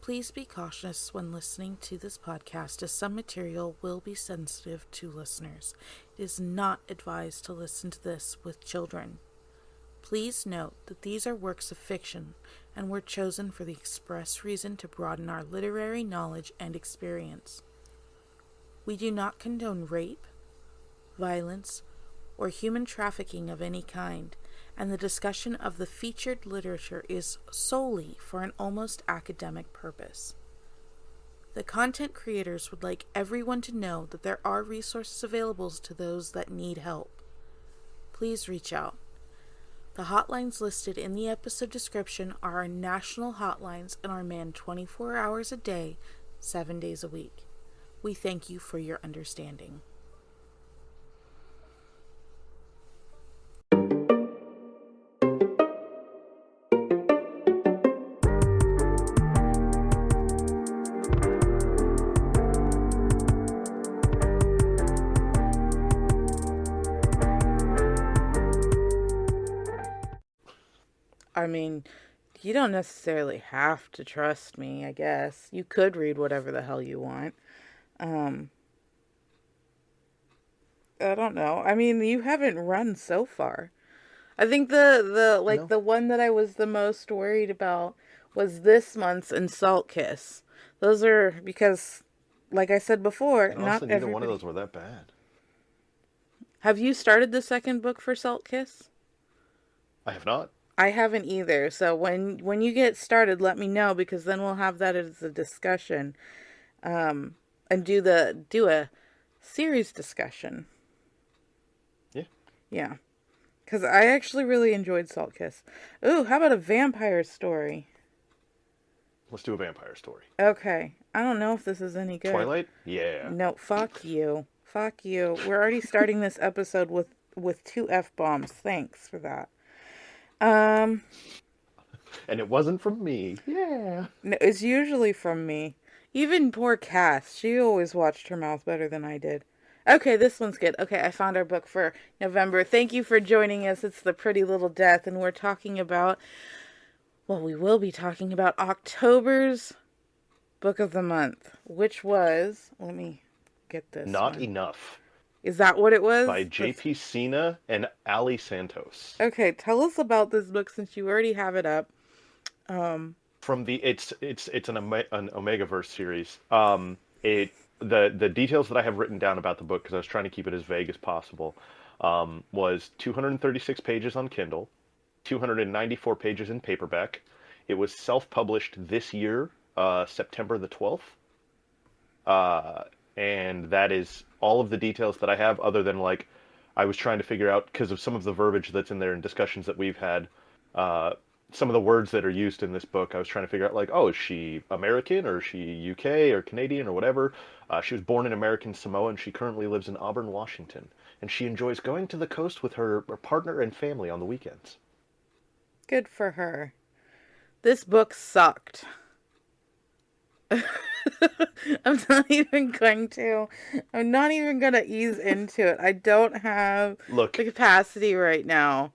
Please be cautious when listening to this podcast, as some material will be sensitive to listeners. It is not advised to listen to this with children. Please note that these are works of fiction and were chosen for the express reason to broaden our literary knowledge and experience. We do not condone rape, violence, or human trafficking of any kind, and the discussion of the featured literature is solely for an almost academic purpose. The content creators would like everyone to know that there are resources available to those that need help. Please reach out. The hotlines listed in the episode description are our national hotlines and are manned 24 hours a day, 7 days a week. We thank you for your understanding. I mean, you don't necessarily have to trust me, I guess. You could read whatever the hell you want. I don't know. I mean, you haven't run so far. I think No. the one that I was the most worried about was this month's and Salt Kiss. Those are because, like I said before, And not honestly, neither one of everybody. those were that bad. Have you started the second book for Salt Kiss? I have not. I haven't either. So when you get started, let me know, because then we'll have that as a discussion, and do a series discussion. Yeah. Yeah, because I actually really enjoyed Salt Kiss. Ooh, how about a vampire story? Let's do a vampire story. Okay, I don't know if this is any good. Twilight? Yeah. No, fuck you. Fuck you. We're already starting this episode with 2 F-bombs. Thanks for that. And it wasn't from me. Yeah. No, it's usually from me. Even poor Cass, she always watched her mouth better than I did. Okay, this one's good. Okay, I found our book for November. Thank you for joining us. It's The Pretty Little Death, and we're talking about, well, we will be talking about October's book of the month, which was, let me get this Not one. Enough. Is that what it was? By J.P. Sina and Allie Santos. Okay, tell us about this book since you already have it up. From the it's an Omegaverse series. The details that I have written down about the book, because I was trying to keep it as vague as possible, was 236 pages on Kindle, 294 pages in paperback. It was self-published this year, September the 12th. And that is all of the details that I have, other than, like, I was trying to figure out, because of some of the verbiage that's in there and discussions that we've had, some of the words that are used in this book, I was trying to figure out, like, oh, is she American, or is she UK or Canadian or whatever? She was born in American Samoa, and she currently lives in Auburn, Washington. And she enjoys going to the coast with her partner and family on the weekends. Good for her. This book sucked. I'm not even going to ease into it. I don't have Look, the capacity right now.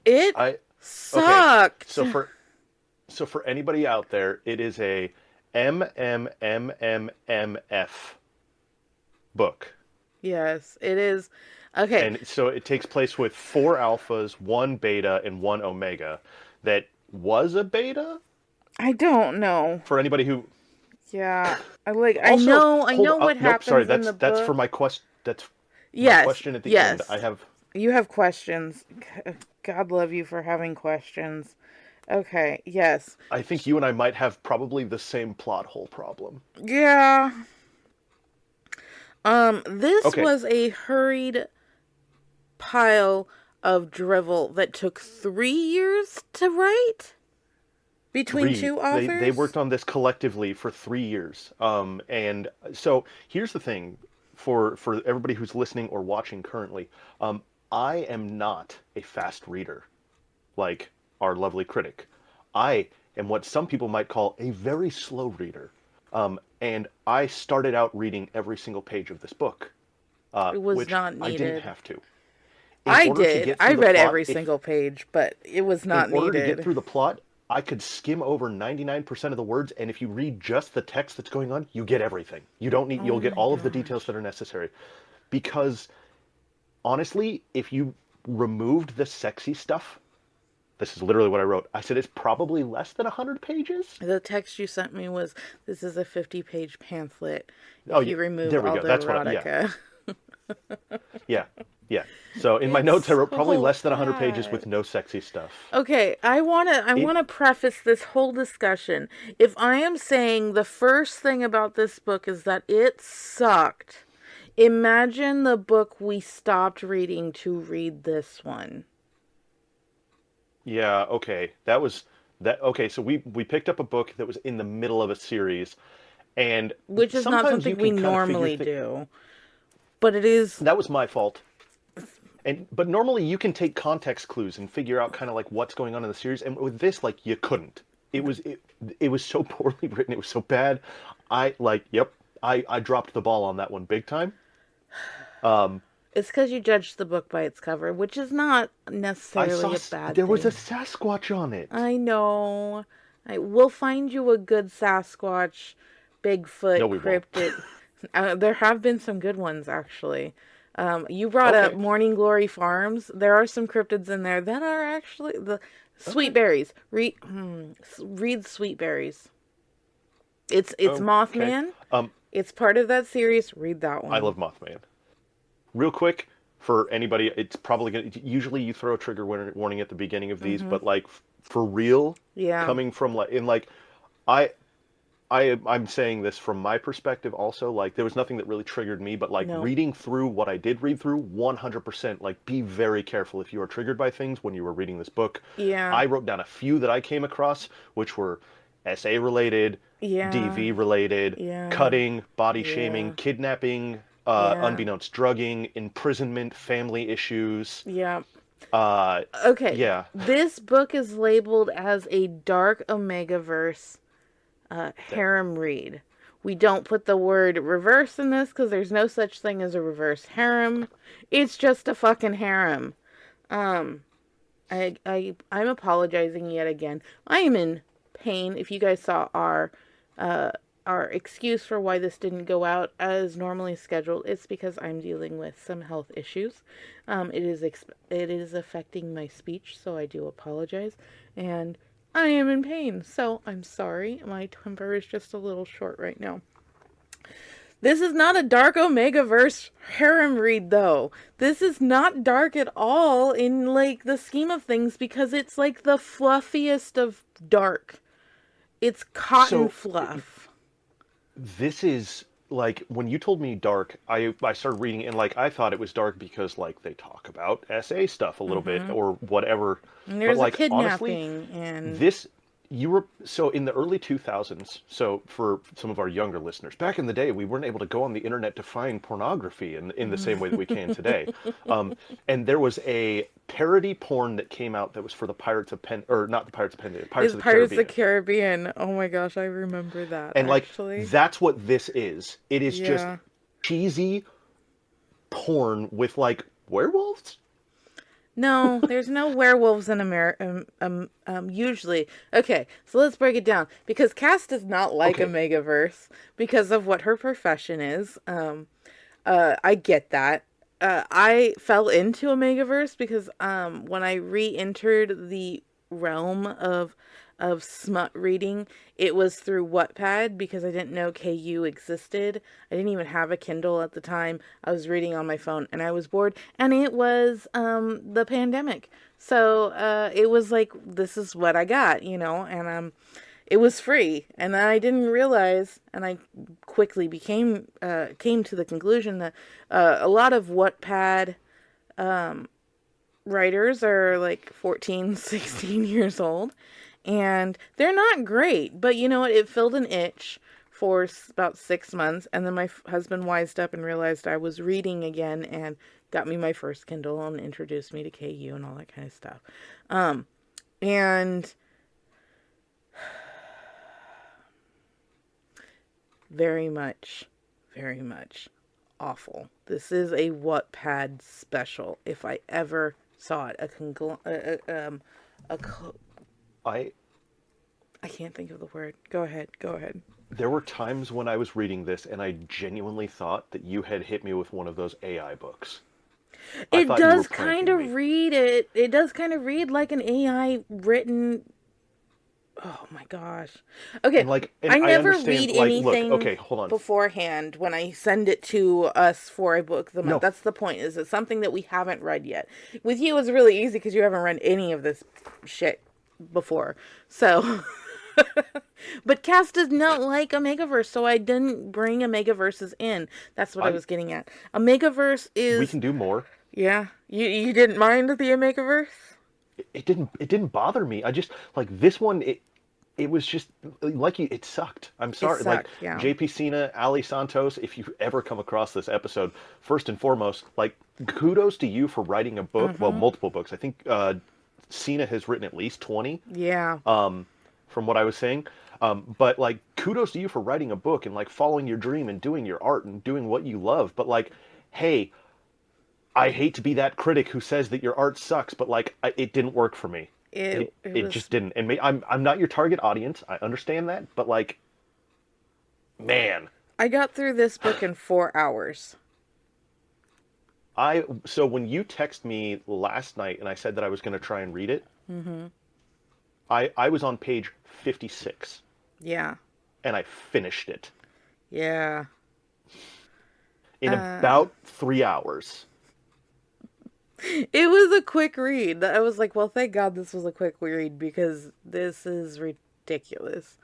It I sucked. So for anybody out there, it is a MMMMMF book. Yes, it is. Okay. And so it takes place with 4 alphas, 1 beta, and 1 omega. That was a beta? I don't know. For anybody who... Yeah. I Also, know what happens sorry, in the book. that's for my question. That's Yes. my question at the Yes. end. I have... You have questions. God love you for having questions. Okay, yes. I think you and I might have probably the same plot hole problem. Yeah. This Okay. was a hurried pile of drivel that took 3 years to write? Between 2 authors? They worked on this collectively for 3 years. And so here's the thing for everybody who's listening or watching currently. I am not a fast reader like our lovely critic. I am what some people might call a very slow reader. And I started out reading every single page of this book, It was which not I didn't needed. have to. I did. I read every single page, but it was not in order to needed. get through the plot, I could skim over 99% of the words, and if you read just the text that's going on, you get everything. You don't need, Oh you'll get my all of the details gosh. that are necessary. Because honestly, if you removed the sexy stuff, this is literally what I wrote. I said it's probably less than 100 pages. The text you sent me was, "This is a 50-page pamphlet Oh, if yeah, you remove there we all go. the That's what, yeah, erotica." yeah, yeah. So in my notes, I It's wrote probably so less than 100 pages with bad. no sexy stuff. Okay, I It, want to preface this whole discussion. If I am saying the first thing about this book is that it sucked, imagine the book we stopped reading to read this one. yeah, okay. That was that. Okay, so we picked up a book that was in the middle of a series, and Which is not sometimes you something we can kind of figure normally do, but it is. that was my fault. And but normally you can take context clues and figure out kind of like what's going on in the series, and with this, like, you couldn't. It was so poorly written. It was so bad. I like, yep. I dropped the ball on that one big time. Um, It's because you judged the book by its cover, which is not I necessarily saw a bad there was a thing. Sasquatch on it. I know. I will find you a good Sasquatch, No, Bigfoot, we won't. cryptid. There have been some good ones, actually. You brought up Okay, Morning Glory Farms. There are some cryptids in there that are actually the sweet okay, berries. Read Sweet Berries. It's okay. Mothman. Um, It's part of that series. Read that I one. love Mothman. Real quick, for anybody, it's probably gonna. Usually, you throw a trigger warning at the beginning of these, Mm-hmm. but like for real, Yeah. coming from like in like, I I'm saying this from my perspective also. Like, there was nothing that really triggered me, but like No. reading through what I did read through, 100%. Like, be very careful if you are triggered by things when you were reading this book. Yeah. I wrote down a few that I came across, which were SA related, Yeah. DV related, Yeah. cutting, body shaming, Yeah. kidnapping, Yeah. unbeknownst drugging, imprisonment, family issues. Yeah. Uh, Okay. yeah. This book is labeled as a dark Omegaverse That, harem read. We don't put the word reverse in this because there's no such thing as a reverse harem. It's just a fucking harem. Um, I'm apologizing yet again. I am in pain. If you guys saw uh our excuse for why this didn't go out as normally scheduled, it's because I'm dealing with some health issues. It is affecting my speech, so I do apologize, and I am in pain. So I'm sorry. My temper is just a little short right now. This is not a dark Omegaverse harem read, though. This is not dark at all in, like, the scheme of things because it's, like, the fluffiest of dark. It's cotton so fluff. this is like when you told me dark, I started reading it and like I thought it was dark because like they talk about SA stuff a little bit Mm-hmm. or whatever. And But there's a like honestly, kidnapping, and this you were so in the early 2000s. So for some of our younger listeners, back in the day, we weren't able to go on the internet to find pornography in the same way that we can today. And there was a parody porn that came out that was for the Pirates of Pen or not the Pirates of Pen, Pirates it's of the Pirates of the Caribbean. Caribbean. Oh my gosh, I remember that And like actually. that's what this is. It is just Yeah. cheesy porn with like werewolves. No, there's no werewolves in America. Usually, okay. So let's break it down because Cass does not like a Okay. Megaverse because of what her profession is. I get that. I fell into a Megaverse because when I re-entered the realm of smut reading, it was through Wattpad because I didn't know KU existed. I didn't even have a Kindle at the time. I was reading on my phone and I was bored, and it was the pandemic. So it was like, this is what I got, and it was free, and I didn't realize, and I quickly came to the conclusion that a lot of Wattpad writers are like 14, 16 years old, and they're not great, but you know what? It filled an itch for about 6 months, and then my husband wised up and realized I was reading again and got me my first Kindle and introduced me to KU and all that kind of stuff. And very much, very much awful. This is a Wattpad special. If I ever saw it, I I can't think of the word. Go ahead. Go ahead. There were times when I was reading this and I genuinely thought that you had hit me with one of those AI books. I It thought you were does kind pranking of me. read it. It does kind of read like an AI written. Oh my gosh. Okay, And I I never understand, read like, look, anything okay, hold on. beforehand when I send it to us for a book of the month. No, That's the point. Is it something that we haven't read yet? With you, it's really easy because you haven't read any of this shit before. So, but Cass does not like Omegaverse, so I didn't bring Omegaverses in. That's what I I was getting at. Omegaverse we is, can do more. yeah. You didn't mind the Omegaverse? It didn't bother me. I just like this one. It was just like you. It sucked. I'm It sorry. Like sucked. Yeah. JP Sina, Allie Santos. If you ever come across this episode, first and foremost, like kudos to you for writing a book. Well, Mm-hmm. multiple books. I think Sina has written at least 20. Yeah. From what I was saying. But like, kudos to you for writing a book and like following your dream and doing your art and doing what you love. But like, hey, I hate to be that critic who says that your art sucks, but like, it didn't work for me. It It was. just didn't. And I'm not your target audience. I understand that, but like, man, I got through this book in 4 hours. I so when you text me last night and I said that I was going to try and read it, Mm-hmm. I was on page 56 Yeah. and I finished it Yeah. in Uh, about 3 hours. it was a quick read. I was like, well, thank God this was a quick read because this is ridiculous.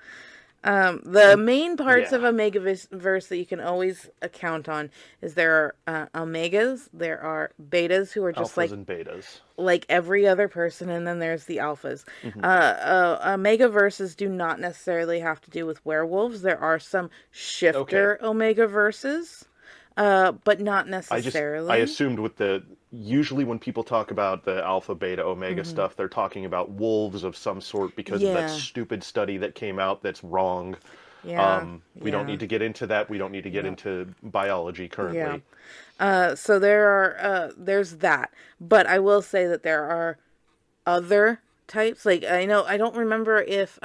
The And main parts of yeah, Omegaverse that you can always count on is there are Omegas, there are Betas who are just alphas and betas. like every other person, and then there's the Alphas. Hmm. Omegaverses do not necessarily have to do with werewolves. There are some Okay. shifter Omegaverses, but not I necessarily. assumed with the usually when people talk about the alpha, beta, omega Hmm. stuff, they're talking about wolves of some sort because of that Yeah, stupid study that came out that's wrong. yeah, We don't yeah, need to get into that. We don't need to get yeah, into biology yeah. currently. So there's that, but I will say that there are other types. Like I don't remember if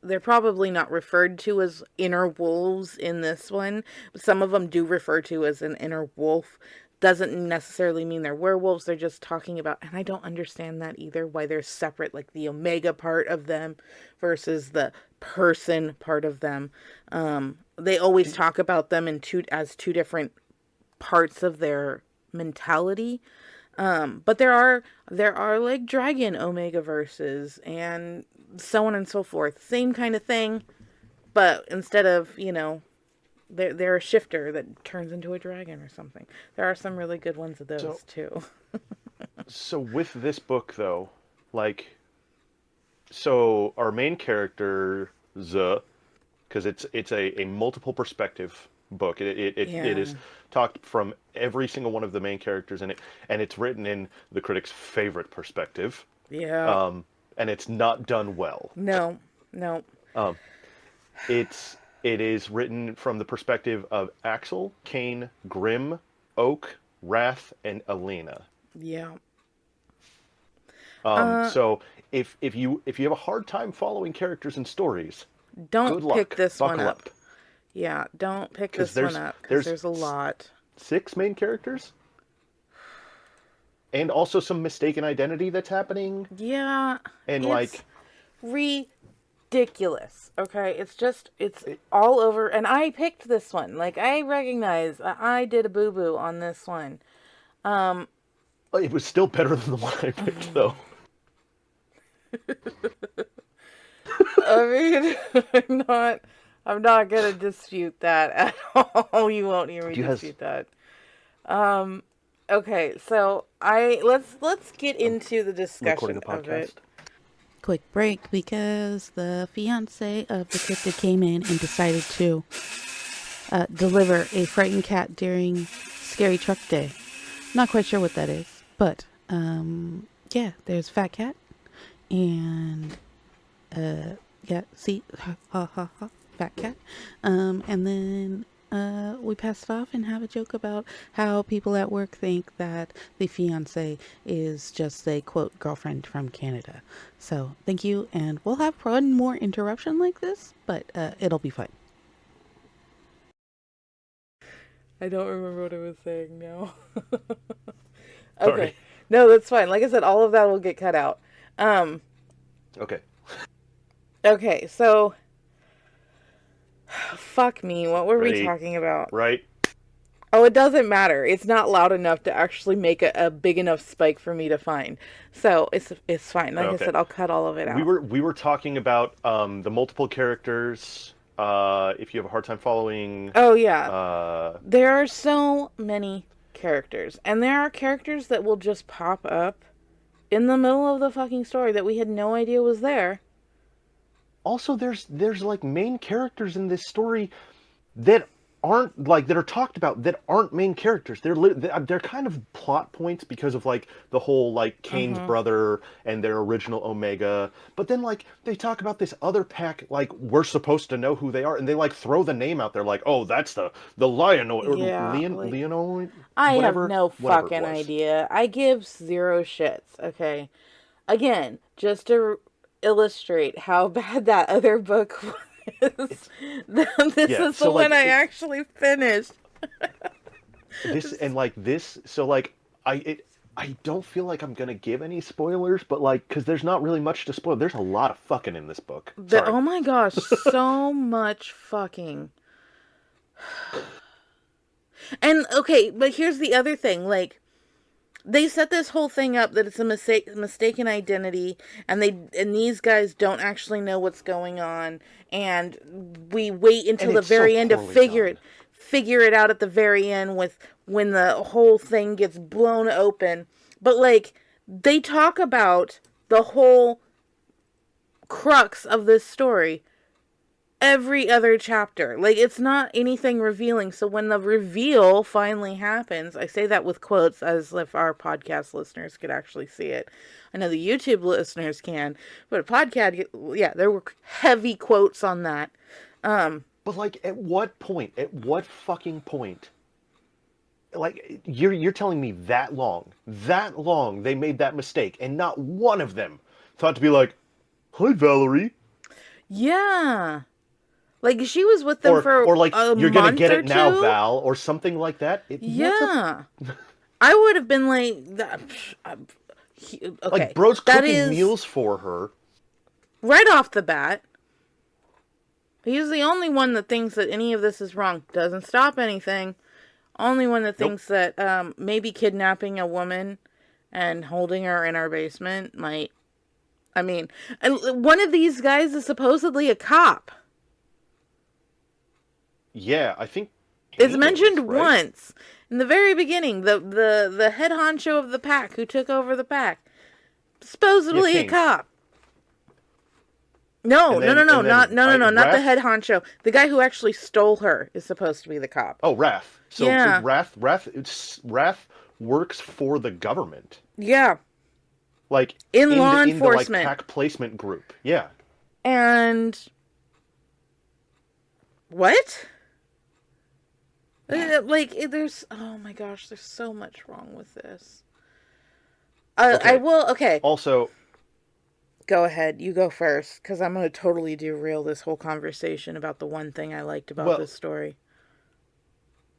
they're probably not referred to as inner wolves in this one, but some of them do refer to as an inner wolf. Doesn't necessarily mean they're werewolves. They're just talking about, and I don't understand that either, why they're separate, like the omega part of them versus the person part of them. They always Do, talk about them in two different parts of their mentality. But there are like dragon omega verses and so on and so forth. Same kind of thing, but instead of they're a shifter that turns into a dragon or something. There are some really good ones of so those too. so with this book though, like so our main character because it's a multiple perspective book. It Yeah, is talked from every single one of the main characters in it, and it's written in the critic's favorite perspective, yeah. and it's not done well. No, no. Um, it is written from the perspective of Axel, Kane, Grim, Oak, Wrath, and Elena. Yeah. Uh, So if you have a hard time following characters and stories, good don't pick luck. this one Buckle up. up, Yeah, don't pick because this one up because there's a lot. six main characters and also some mistaken identity that's happening Yeah, and it's like ridiculous. Okay, it's it, all over. And I picked this one. Like I recognize I did a boo boo on this one. Um, it was still better than the one I picked though. I mean, I'm not gonna dispute that at all. You won't hear me Do you guys dispute that. Um, okay, so let's get I'm into the recording discussion a of it. podcast. Quick break because the fiance of the cryptid came in and decided to deliver a frightened cat during Scary Truck Day. Not quite sure what that is, but yeah, there's Fat Cat and yeah, see, ha ha ha, Fat Cat, and then we pass it off and have a joke about how people at work think that the fiance is just a quote girlfriend from Canada. So thank you, and we'll have one more interruption like this, but it'll be fine. I don't remember what I was saying now. Okay. Sorry. No, that's fine. Like I said, all of that will get cut out. Okay. Okay, so fuck me. What were we Ready. talking about? Right. Oh, it doesn't matter. It's not loud enough to actually make a big enough spike for me to find. So it's fine. Like I said, I'll cut all of it out. We were talking about the multiple characters. If you have a hard time following. Oh yeah. There are so many characters, and there are characters that will just pop up in the middle of the fucking story that we had no idea was there. Also, there's like main characters in this story that aren't like that are talked about that aren't main characters. They're kind of plot points because of like the whole like Kane's brother and their original Omega. But then like they talk about this other pack like we're supposed to know who they are, and they like throw the name out there like, oh, that's the Lion or Leonoid. I have no fucking idea. I give zero shits. Okay, again, just to illustrate how bad that other book was. This is the one I actually finished. I don't feel like I'm gonna give any spoilers, but like, because there's not really much to spoil. There's a lot of fucking in this book. Oh my gosh, so much fucking. And okay, but here's the other thing, like, they set this whole thing up that it's a mistaken identity, and these guys don't actually know what's going on, and we wait until the very end to figure it out at the very end when the whole thing gets blown open. But like, they talk about the whole crux of this story every other chapter. Like, it's not anything revealing. So when the reveal finally happens, I say that with quotes as if our podcast listeners could actually see it. I know the YouTube listeners can, but a podcast, yeah, there were heavy quotes on that. But like, at what fucking point? Like, you're telling me that long they made that mistake, and not one of them thought to be like, "Hi, Valerie." Yeah. Like, she was with them or like, "You're gonna get it now, two? Val," or something like that. Yeah. I would have been like, okay. Like, bro's cooking meals for her. Right off the bat. He's the only one that thinks that any of this is wrong. Doesn't stop anything. Only one that thinks that maybe kidnapping a woman and holding her in our basement might... I mean, one of these guys is supposedly a cop. Yeah, I think it's mentioned once in the very beginning. The head honcho of the pack who took over the pack, supposedly a cop. No, not the head honcho. The guy who actually stole her is supposed to be the cop. Oh, Wrath. So yeah. Wrath works for the government. Yeah. Like in law enforcement, in the, like, pack placement group. Yeah. And what? Like, there's, oh my gosh, there's so much wrong with this. I will, okay. Also, go ahead, you go first, because I'm going to totally derail this whole conversation about the one thing I liked about this story.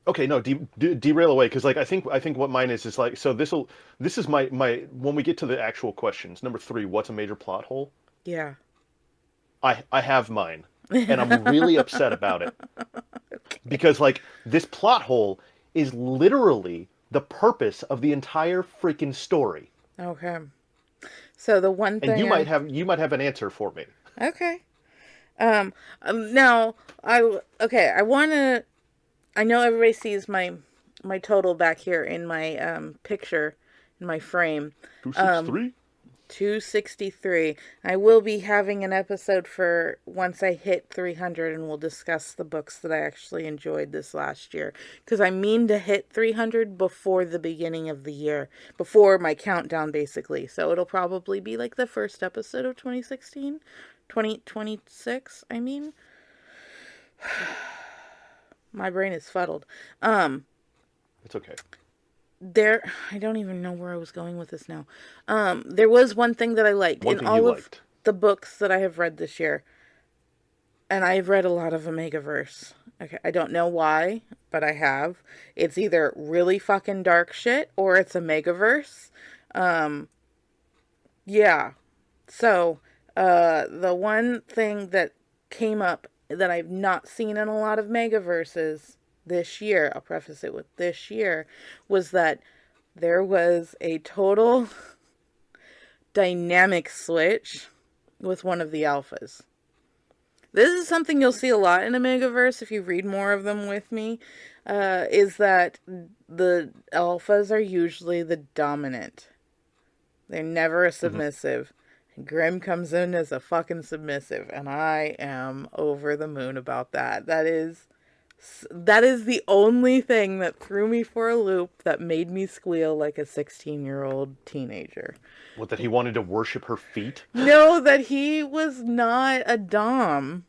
Okay, no, derail away, because like I think what mine is like, so this is my when we get to the actual questions. Number 3, what's a major plot hole? Yeah. I have mine, and I'm really upset about it. Okay. Because like, this plot hole is literally the purpose of the entire freaking story. Okay. So the one thing, and you might have an answer for me. Okay. Now I want to. I know everybody sees my total back here in my picture in my frame. 263. 263. I will be having an episode for once I hit 300, and we'll discuss the books that I actually enjoyed this last year. Because I mean to hit 300 before the beginning of the year. Before my countdown, basically. So it'll probably be like the first episode of 2016. 2026, I mean. My brain is fuddled. Um, It's okay. I don't even know where I was going with this now. There was one thing that I liked One in thing you all of liked. the books that I have read this year, and I've read a lot of Omegaverse. Okay, I don't know why, but I have. It's either really fucking dark shit or it's Omegaverse. Um, yeah. So, the one thing that came up that I've not seen in a lot of Megaverses this year, I'll preface it with this year, was that there was a total dynamic switch with one of the alphas. This is something you'll see a lot in a Megaverse if you read more of them with me, is that the alphas are usually the dominant. They're never a Hmm. submissive. Grim comes in as a fucking submissive, and I am over the moon about that. That is the only thing that threw me for a loop that made me squeal like a 16-year-old teenager. What, that he wanted to worship her feet? No, that he was not a dom.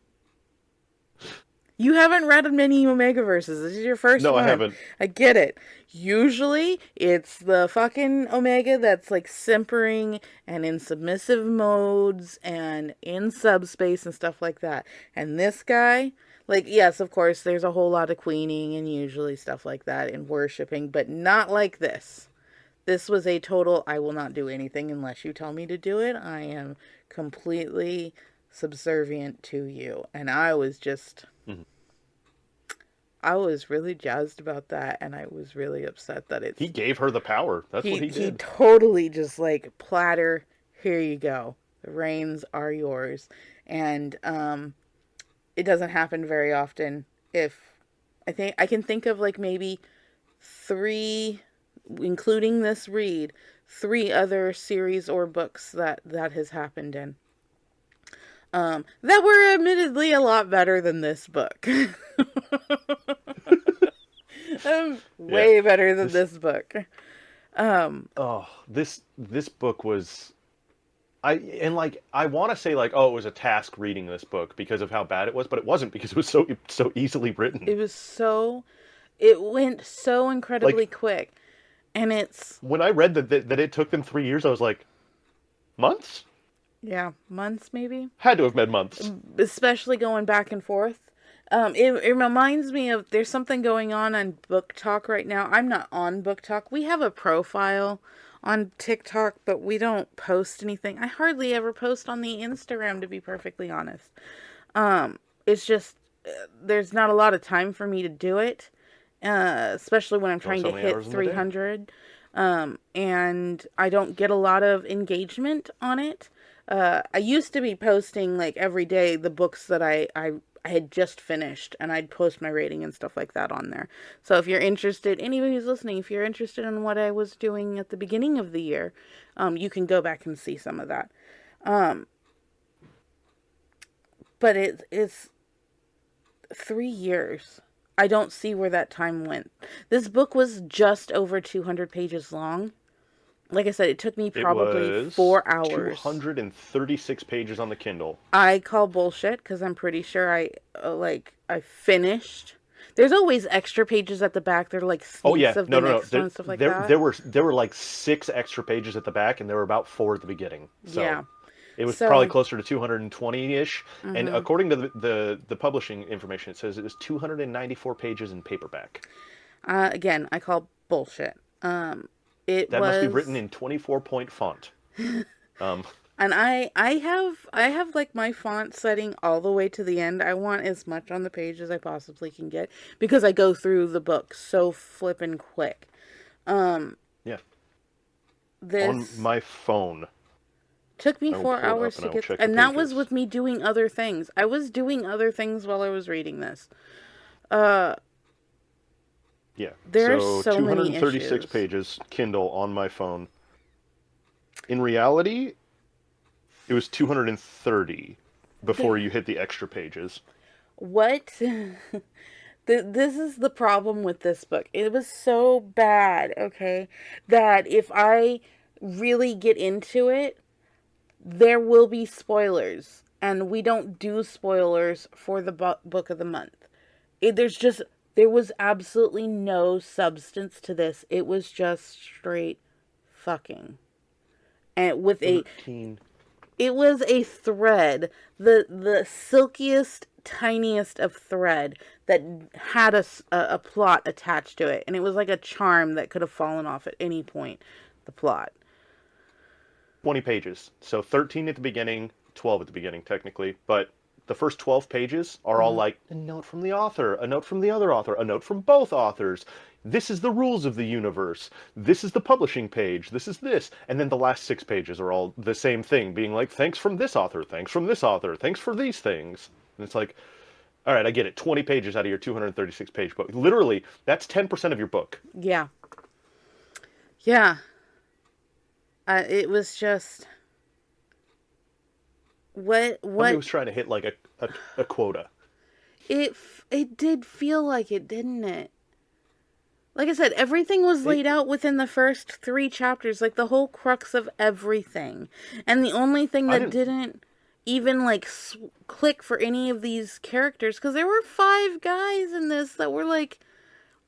You haven't read many Omegaverses. This is your first No, I one. haven't. I get it. Usually, it's the fucking Omega that's like simpering and in submissive modes and in subspace and stuff like that. And this guy, like, yes, of course, there's a whole lot of queening and usually stuff like that and worshipping, but not like this. This was a total, I will not do anything unless you tell me to do it. I am completely subservient to you. And Mhm. I was really jazzed about that, and I was really upset that He gave her the power. That's what he he did. totally just like platter, here you go. The reins are yours. And it doesn't happen very often. If I can think of like maybe three, including this read, three other series or books that has happened in. That were admittedly a lot better than this book. Yeah. Way better than This this book. Um, this book was, I want to say like, oh, it was a task reading this book because of how bad it was, but it wasn't, because it was so easily written. it was so, it went so incredibly Like, quick. And it's, when I read that it took them 3 years, I was like, months? yeah, months maybe. Had to have been months. Especially going back and forth. It reminds me of, there's something going on Book Talk right now. I'm not on Book Talk. We have a profile on TikTok, but we don't post anything. I hardly ever post on the Instagram, to be perfectly honest. It's just, there's not a lot of time for me to do it, especially when I'm Only trying so to many hit hours in the day. 300. And I don't get a lot of engagement on it. I used to be posting like every day the books that I had just finished, and I'd post my rating and stuff like that on there. So if you're interested, anybody who's listening, if you're interested in what I was doing at the beginning of the year, you can go back and see some of that. Um, but it's 3 years. I don't see where that time went. This book was just over 200 pages long. Like I said, it took me It probably was 4 hours. 236 pages on the Kindle. I call bullshit because I'm pretty sure I finished. There's always extra pages at the back. They're like Oh sneaks yeah, of no, the no, no. next one and stuff like There, that. there were like 6 extra pages at the back, and there were about 4 at the beginning. So Yeah. it was probably So, closer to 220-ish. And hmm according to the publishing information, it says it was 294 pages in paperback. again, I call bullshit. It That must be written was, in 24-point font. Um, and I have like my font setting all the way to the end. I want as much on the page as I possibly can get because I go through the book so flippin' quick. Um, yeah, on this my phone, took me I will four pull it up hours and to I will get, check the and that was pages. with me doing other things. I was doing other things while I was reading this. Uh, Yeah, there are so so many 236 issues. pages Kindle on my phone. In reality, it was 230 There, before you hit the extra pages. what? This is the problem with this book. It was so bad, okay, that if I really get into it, there will be spoilers, and we don't do spoilers for the book of the month. There's just There was absolutely no substance to this. It was just straight fucking. And with a 13. it was a thread, the silkiest, tiniest of thread that had a plot attached to it, and it was like a charm that could have fallen off at any point. The plot. 20 pages. So 13 at the beginning, 12 at the beginning, technically. But the first 12 pages are all like a note from the author, a note from the other author, a note from both authors. This is the rules of the universe. This is the publishing page. This is this. And then the last 6 pages are all the same thing, being like, thanks from this author, thanks from this author, thanks for these things. And it's like, all right, I get it. 20 pages out of your 236-page book. Literally, that's 10% of your book. Yeah. Yeah. It was just what Somebody was trying to hit like a quota. it did feel like it, didn't it? Like I said, everything was laid out within the first 3 chapters, like the whole crux of everything. And the only thing that didn't even like click for any of these characters, because there were 5 guys in this that were like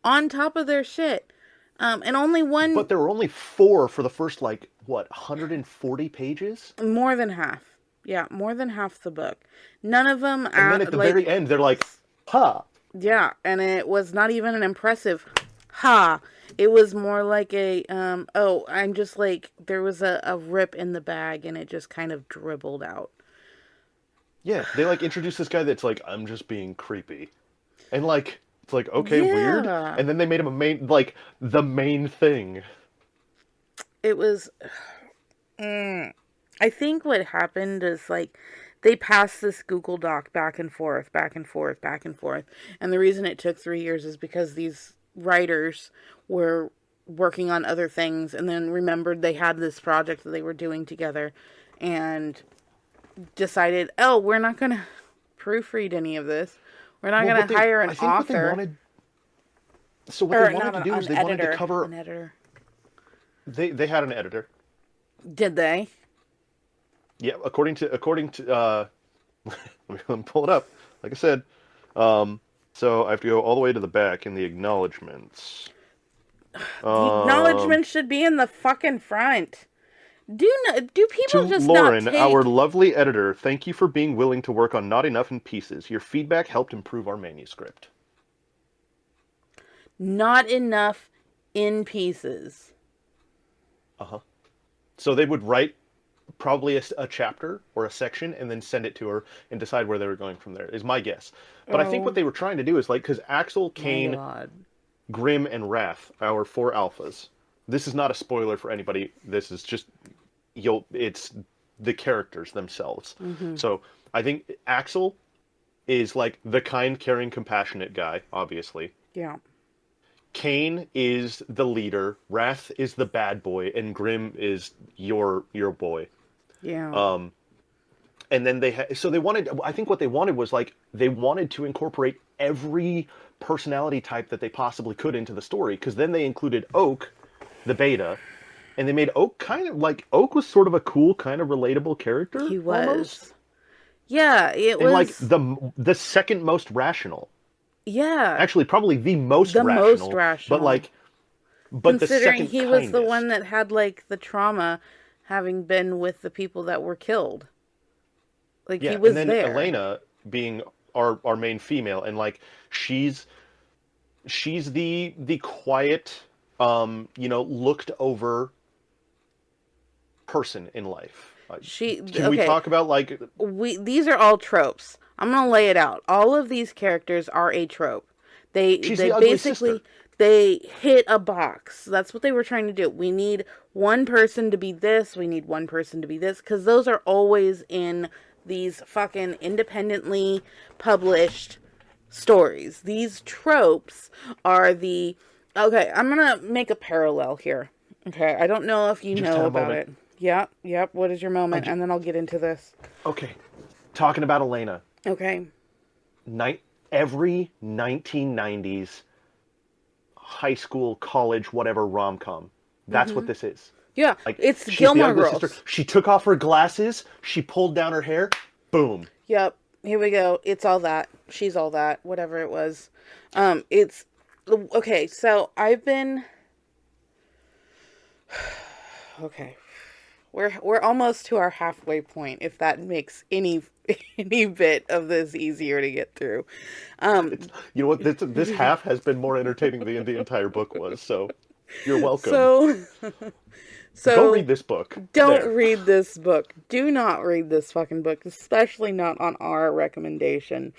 on top of their shit. And only one. But there were only 4 for the first, like, what, 140 pages? More than half. Yeah, more than half the book. None of them. And then at the very end, they're like, ha! Yeah, and it was not even an impressive ha. It was more like a, I'm just like, there was a rip in the bag and it just kind of dribbled out. Yeah, they, like, introduced this guy that's like, I'm just being creepy. And, like, it's like, okay, weird. And then they made him the main thing. It was... I think what happened is, like, they passed this Google Doc back and forth, back and forth, back and forth. And the reason it took 3 years is because these writers were working on other things and then remembered they had this project that they were doing together and decided, oh, we're not going to proofread any of this. We're not going to hire an author. What they wanted to do is they wanted to cover... An editor. They had an editor. Did they? Yeah, according to let me pull it up. Like I said, so I have to go all the way to the back in the acknowledgments. The acknowledgments should be in the fucking front. Do people just Lauren, not take... our lovely editor, thank you for being willing to work on Not Enough in Pieces. Your feedback helped improve our manuscript. Not enough in pieces. Uh-huh. So they would write probably a chapter or a section and then send it to her and decide where they were going from there, is my guess. But I think what they were trying to do is, like, because Axel, Cain, Grim, and Wrath, our 4 alphas. This is not a spoiler for anybody. This is just, it's the characters themselves. Mm-hmm. So I think Axel is, like, the kind, caring, compassionate guy, obviously. Yeah. Cain is the leader, Wrath is the bad boy, and Grim is your boy. Yeah. And then they wanted, I think what they wanted was, like, they wanted to incorporate every personality type that they possibly could into the story, because then they included Oak, the beta, and they made Oak kind of, like, Oak was sort of a cool, kind of relatable character. He was. Almost. Yeah, it was. And, like, the second most rational. Yeah. Actually, probably the most rational. But, like, but considering the second he was the one that had, like, the trauma, having been with the people that were killed. Like, he was there. And then Elena being our main female, and, like, she's the quiet, looked over person in life. Can we talk about, like... These are all tropes. I'm going to lay it out. All of these characters are a trope. She's the ugly basically sister. They hit a box. That's what they were trying to do. We need one person to be this. We need one person to be this. Because those are always in these fucking independently published stories. These tropes are the... Okay, I'm going to make a parallel here. Okay, I don't know if you know about it. Yep. What is your moment? And then I'll get into this. Okay. Talking about Elena. Okay. Every 1990s high school, college, whatever rom-com. That's what this is. Yeah, like, it's Gilmore Girls. Sister. She took off her glasses. She pulled down her hair. Boom. Yep. Here we go. It's all that. She's All That, whatever it was. It's okay. So I've been okay. We're almost to our halfway point. If that makes any bit of this easier to get through. You know what? This half has been more entertaining than the entire book was. So you're welcome. So Go so read this book. don't There. read this book. Do not read this fucking book, especially not on our recommendation.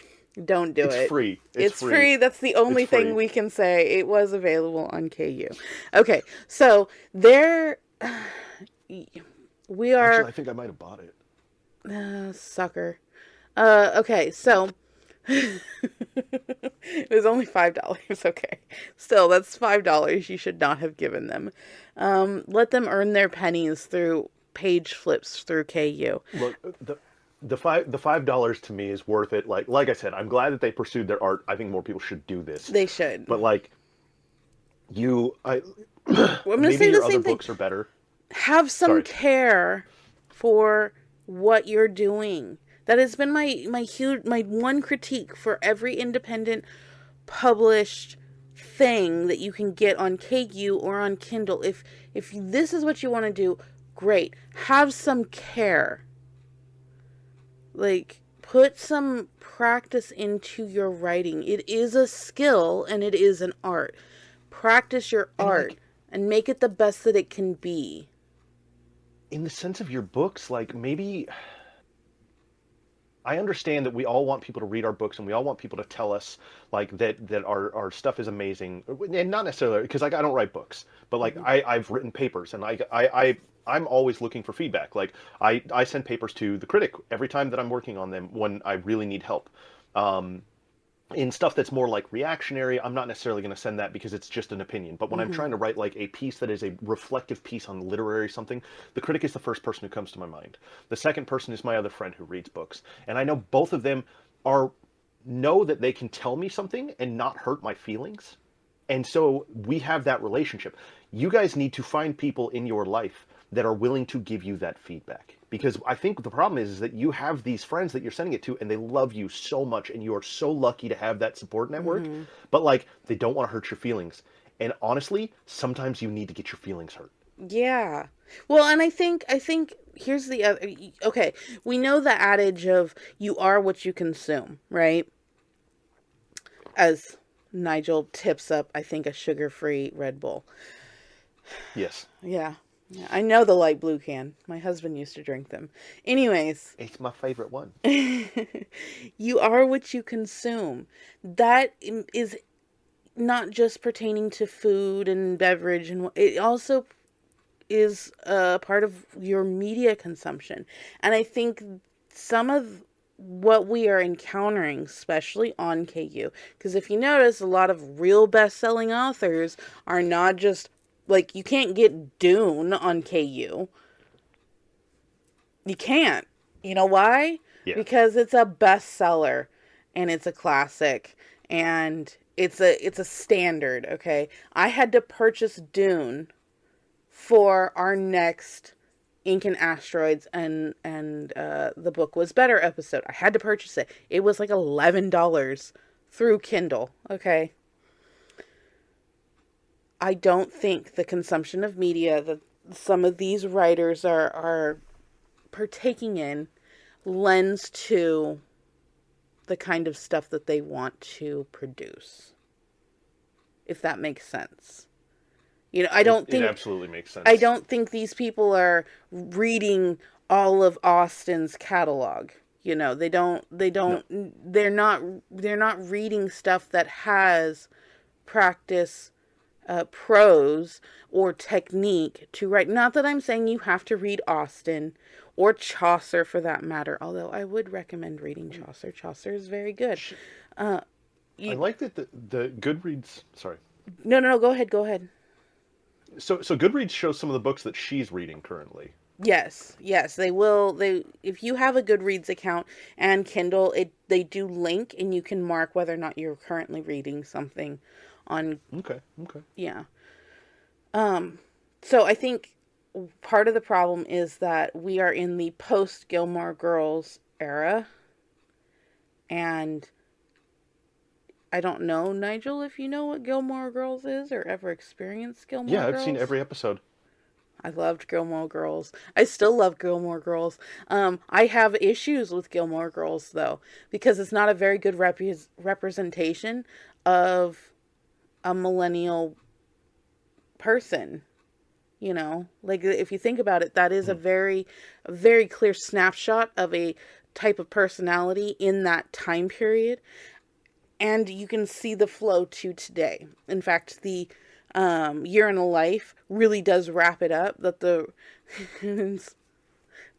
Don't do It's it. free. It's free. That's the only thing we can say. It was available on KU. Okay, so there we are. Actually, I think I might have bought it. Sucker. Okay, so it was only $5. Okay, still that's $5 you should not have given them. Let them earn their pennies through page flips through KU. Look, the $5 to me is worth it. Like I said, I'm glad that they pursued their art. I think more people should do this. They should. But like I'm gonna maybe say your the other same thing. books are better. Have some care for what you're doing. That has been my one critique for every independent published thing that you can get on KU or on Kindle. If this is what you want to do, great. Have some care. Like, put some practice into your writing. It is a skill and it is an art. Practice your art and make it the best that it can be. In the sense of your books, like maybe I understand that we all want people to read our books and we all want people to tell us like that our stuff is amazing, and not necessarily because like I don't write books, but like I've written papers and I'm always looking for feedback. Like I send papers to the critic every time that I'm working on them when I really need help. In stuff that's more like reactionary, I'm not necessarily going to send that because it's just an opinion. But when I'm trying to write like a piece that is a reflective piece on literary something, the critic is the first person who comes to my mind. The second person is my other friend who reads books. And I know both of them know that they can tell me something and not hurt my feelings. And so we have that relationship. You guys need to find people in your life that are willing to give you that feedback. Because I think the problem is that you have these friends that you're sending it to and they love you so much and you are so lucky to have that support network. But like, they don't want to hurt your feelings. And honestly, sometimes you need to get your feelings hurt. Yeah. Well, and I think here's the other. Okay, we know the adage of you are what you consume, right? As Nigel tips up, I think, a sugar-free Red Bull. Yes. Yeah. I know the light blue can. My husband used to drink them. Anyways. It's my favorite one. You are what you consume. That is not just pertaining to food and beverage, and it also is a part of your media consumption. And I think some of what we are encountering, especially on KU, because if you notice, a lot of real best-selling authors are not just like, you can't get Dune on KU. You can't. You know why? Yeah. Because it's a bestseller and it's a classic and it's a standard, okay? I had to purchase Dune for our next Ink and Asteroids and the book was better episode. I had to purchase it. It was like $11 through Kindle, okay? I don't think the consumption of media that some of these writers are partaking in lends to the kind of stuff that they want to produce. If that makes sense. You know, I don't think it absolutely makes sense. I don't think these people are reading all of Austen's catalog. You know, they're not reading stuff that has practice, prose or technique to write. Not that I'm saying you have to read Austen or Chaucer for that matter, although I would recommend reading Chaucer. Chaucer is very good. I like that the Goodreads. Sorry. No. Go ahead. So Goodreads shows some of the books that she's reading currently. Yes, they will. If you have a Goodreads account and Kindle, they do link, and you can mark whether or not you're currently reading something on. Okay. Yeah. So I think part of the problem is that we are in the post Gilmore Girls era, and I don't know, Nigel, if you know what Gilmore Girls is or ever experienced Gilmore Yeah, I've seen Girls. every episode. I loved Gilmore Girls. I still love Gilmore Girls. I have issues with Gilmore Girls though, because it's not a very good representation of a millennial person. Like if you think about it, that is Mhm. a very clear snapshot of a type of personality in that time period, and you can see the flow to today. In fact, the year in a life really does wrap it up. That the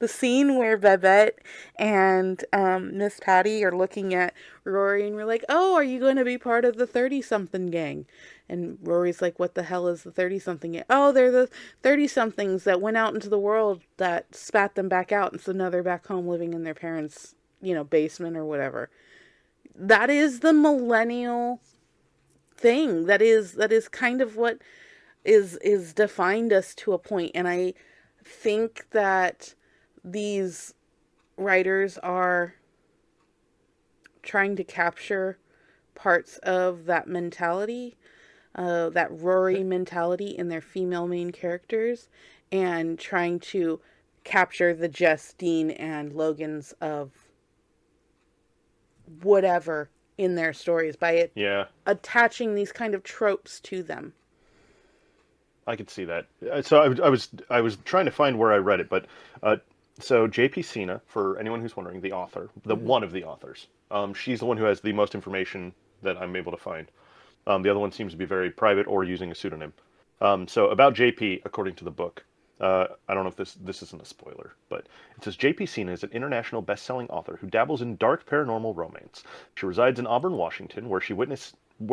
scene where Babette and Miss Patty are looking at Rory and we're like, "Oh, are you going to be part of the 30-something gang?" And Rory's like, "What the hell is the 30-something gang?" "Oh, they're the 30-somethings that went out into the world that spat them back out, and so now they're back home living in their parents', basement or whatever." That is the millennial thing. That is kind of what is defined us to a point. And I think that these writers are trying to capture parts of that mentality, that Rory mentality in their female main characters, and trying to capture the Jess, Dean, and Logans of whatever in their stories by Yeah, attaching these kind of tropes to them. I could see that. So I was trying to find where I read it, but uh, so J.P. Sina, for anyone who's wondering, the author, the Mm-hmm. one of the authors, she's the one who has the most information that I'm able to find. The other one seems to be very private or using a pseudonym. So about JP, according to the book, I don't know if this isn't a spoiler, but it says JP Sina is an international best-selling author who dabbles in dark paranormal romance. She resides in Auburn, Washington, where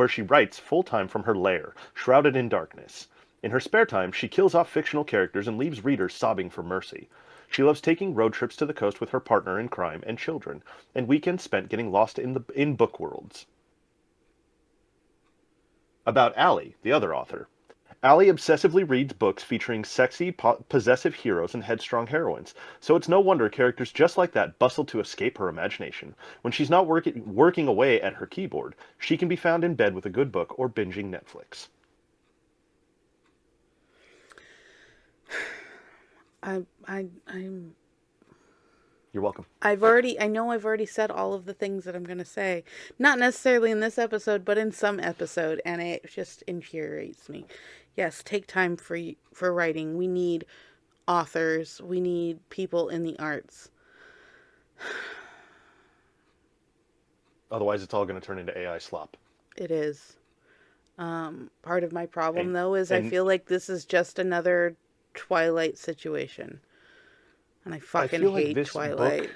she writes full-time from her lair, shrouded in darkness. In her spare time, she kills off fictional characters and leaves readers sobbing for mercy. She loves taking road trips to the coast with her partner in crime and children, and weekends spent getting lost in book worlds. About Allie, the other author. Allie obsessively reads books featuring sexy, possessive heroes and headstrong heroines, so it's no wonder characters just like that bustle to escape her imagination. When she's not working away at her keyboard, she can be found in bed with a good book or binging Netflix. I'm You're welcome. I know I've already said all of the things that I'm going to say. Not necessarily in this episode, but in some episode, and it just infuriates me. Yes, take time for writing. We need authors. We need people in the arts. Otherwise, it's all going to turn into AI slop. It is. Part of my problem And though is I and feel like this is just another Twilight situation. And I I fucking feel like hate this book, Twilight.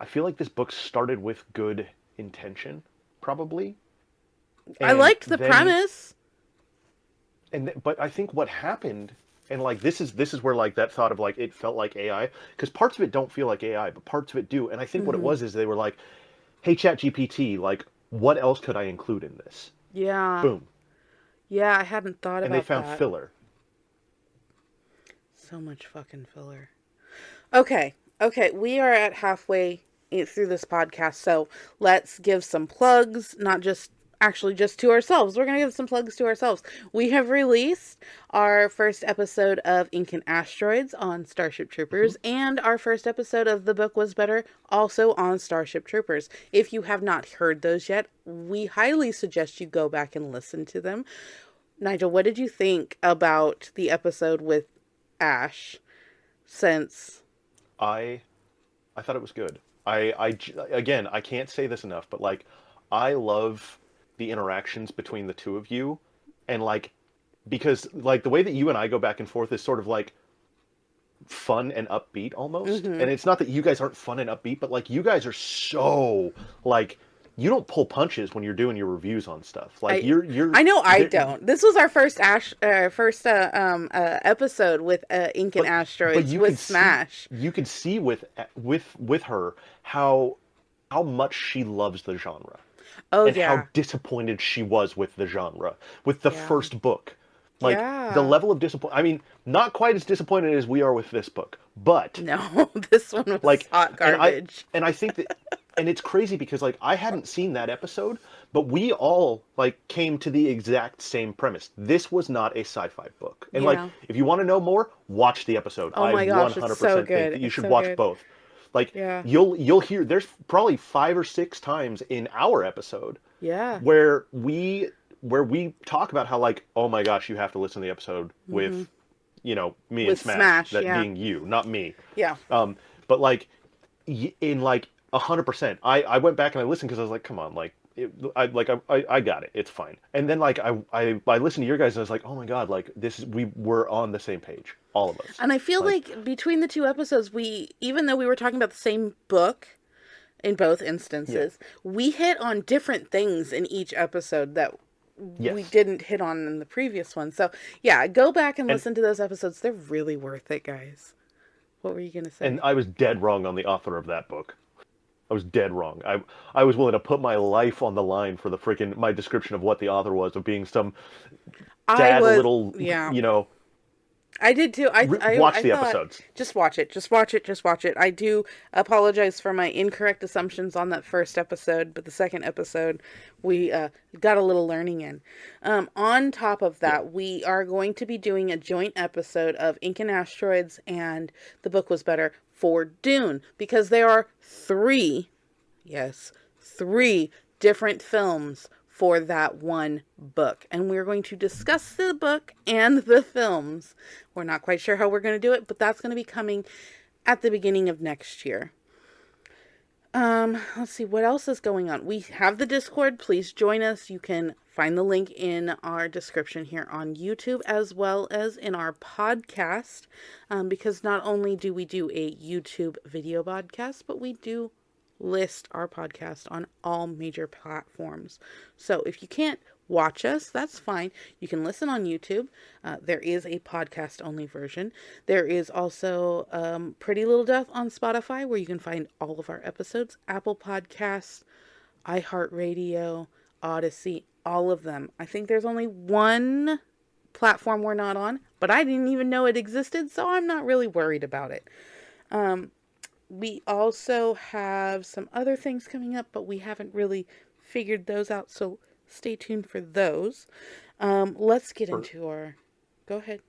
I feel like this book started with good intention, probably, I and liked the premise. but I think what happened, and like this is where like that thought of like it felt like AI, because parts of it don't feel like AI, but parts of it do, and I think what it Mhm. was is they were like, hey Chat GPT, like what else could I include in this? Yeah. Boom, Yeah, I hadn't thought and they about found that. filler. So much fucking filler. Okay. Okay, we are at halfway through this podcast, so let's give some plugs, not just actually just to ourselves. We're going to give some plugs to ourselves. We have released our first episode of Ink and Asteroids on Starship Hmm. Troopers, and our first episode of The Book Was Better also on Starship Troopers. If you have not heard those yet, we highly suggest you go back and listen to them. Nigel, what did you think about the episode with Ash since I I thought it was good. Again, I can't say this enough, but like I love the interactions between the two of you, and like because like the way that you and I go back and forth is sort of like fun and upbeat almost. mm-hmm. And it's not that you guys aren't fun and upbeat, but like you guys are so like you don't pull punches when you're doing your reviews on stuff. Like I you're I know I there, don't. This was our first episode with Ink and but Asteroids with Smash. you could see with her how much she loves the genre Oh and how yeah, disappointed she was with the genre with the yeah, first book. Like the yeah. level of disappointment. I mean, not quite as disappointed as we are with this book, but No, this one was like hot and I garbage. and I think that And it's crazy because like I hadn't seen that episode, but we all like came to the exact same premise. This was not a sci-fi book. And like Yeah. if you want to know more, watch the episode. Oh I my gosh, it's so 100% think good. that you It's should so watch good. both. Like Yeah. you'll hear there's probably 5 or 6 times in our episode Yeah. where we talk about how like, oh my gosh, you have to listen to the episode with me and With Smash, Smash, that yeah. being you, not me. Yeah. But like in like 100%, I went back and I listened because I was like, come on, like I got it, it's fine. And then like I listened to your guys and I was like, oh my god, like we were on the same page, all of us. And I feel Like like between the two episodes, even though we were talking about the same book in both instances, we hit on different things in each episode that we yes, didn't hit on in the previous one. So, yeah, go back and and listen to those episodes. They're really worth it, guys. What were you going to say? and I was dead wrong on the author of that book. I was dead wrong. I was willing to put my life on the line for the freaking my description of what the author was, of being some I dad was, little, yeah. I did too. watch I the thought, episodes. just watch it. Just watch it. Just watch it. I do apologize for my incorrect assumptions on that first episode, but the second episode, we got a little learning in. On top of that, we are going to be doing a joint episode of Ink and Asteroids and The Book Was Better for Dune, because there are three different films for that one book. And we're going to discuss the book and the films. We're not quite sure how we're going to do it, but that's going to be coming at the beginning of next year. Let's see, what else is going on? We have the Discord. Please join us. You can find the link in our description here on YouTube, as well as in our podcast, because not only do we do a YouTube video podcast, but we do list our podcast on all major platforms. So if you can't watch us, that's fine. You can listen on YouTube. There is a podcast only version. There is also Pretty Little Death on Spotify, where you can find all of our episodes. Apple Podcasts, iHeartRadio, Odyssey, all of them. I think there's only one platform we're not on, but I didn't even know it existed, so I'm not really worried about it. We also have some other things coming up, but we haven't really figured those out, so stay tuned for those. Let's get into our... Go ahead.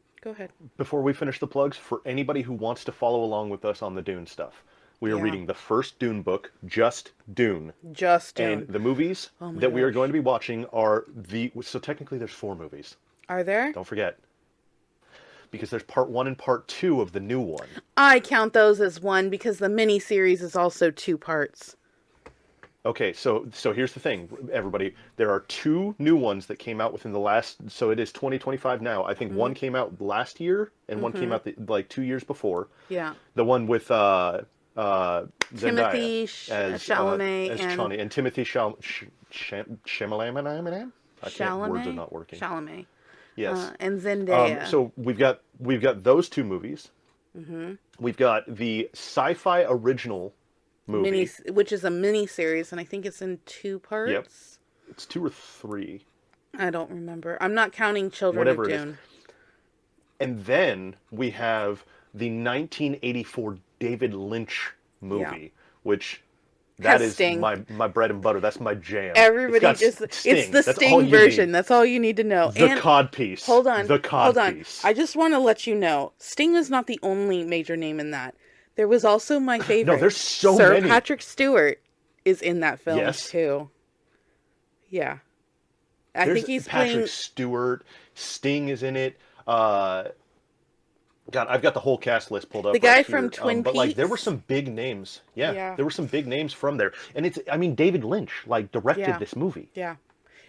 Before we finish the plugs, for anybody who wants to follow along with us on the Dune stuff, we are reading the first Dune book, Just Dune. Just Dune. And the movies that we are going to be watching are so technically there's 4 movies. Are there? Don't forget. Because there's part 1 and part 2 of the new one. I count those as one because the mini-series is also 2 parts. Okay, so here's the thing, everybody. There are 2 new ones that came out within the last... So it is 2025 now. I think one came out last year, and one came out like 2 years before. Yeah. The one with Timothy as Chalamet as and... Chani, and Timothy Chalamet. Words are not working. Chalamet. Yes. And Zendaya. So we've got those 2 movies. Mm-hmm. We've got the sci-fi original movie, which is a mini series, and I think it's in 2 parts. Yep. It's 2 or 3. I don't remember. I'm not counting Children Whatever of it Dune. is. And then we have the 1984 David Lynch movie, which that is Sting. my bread and butter. That's my jam. Everybody it's the Sting version. That's all you need to know. The codpiece. Hold on. The codpiece. Piece. I just want to let you know, Sting is not the only major name in that. There was also my favorite. No, there's so Sir many. Patrick Stewart is in that film Yes. too. Yeah. I There's think he's Patrick playing... Stewart. Sting is in it. God, I've got the whole cast list pulled up. The guy right from here. Twin But like, there Peaks? were some big names. Yeah, Yeah. there were some big names from there. And David Lynch like directed Yeah. this movie. Yeah.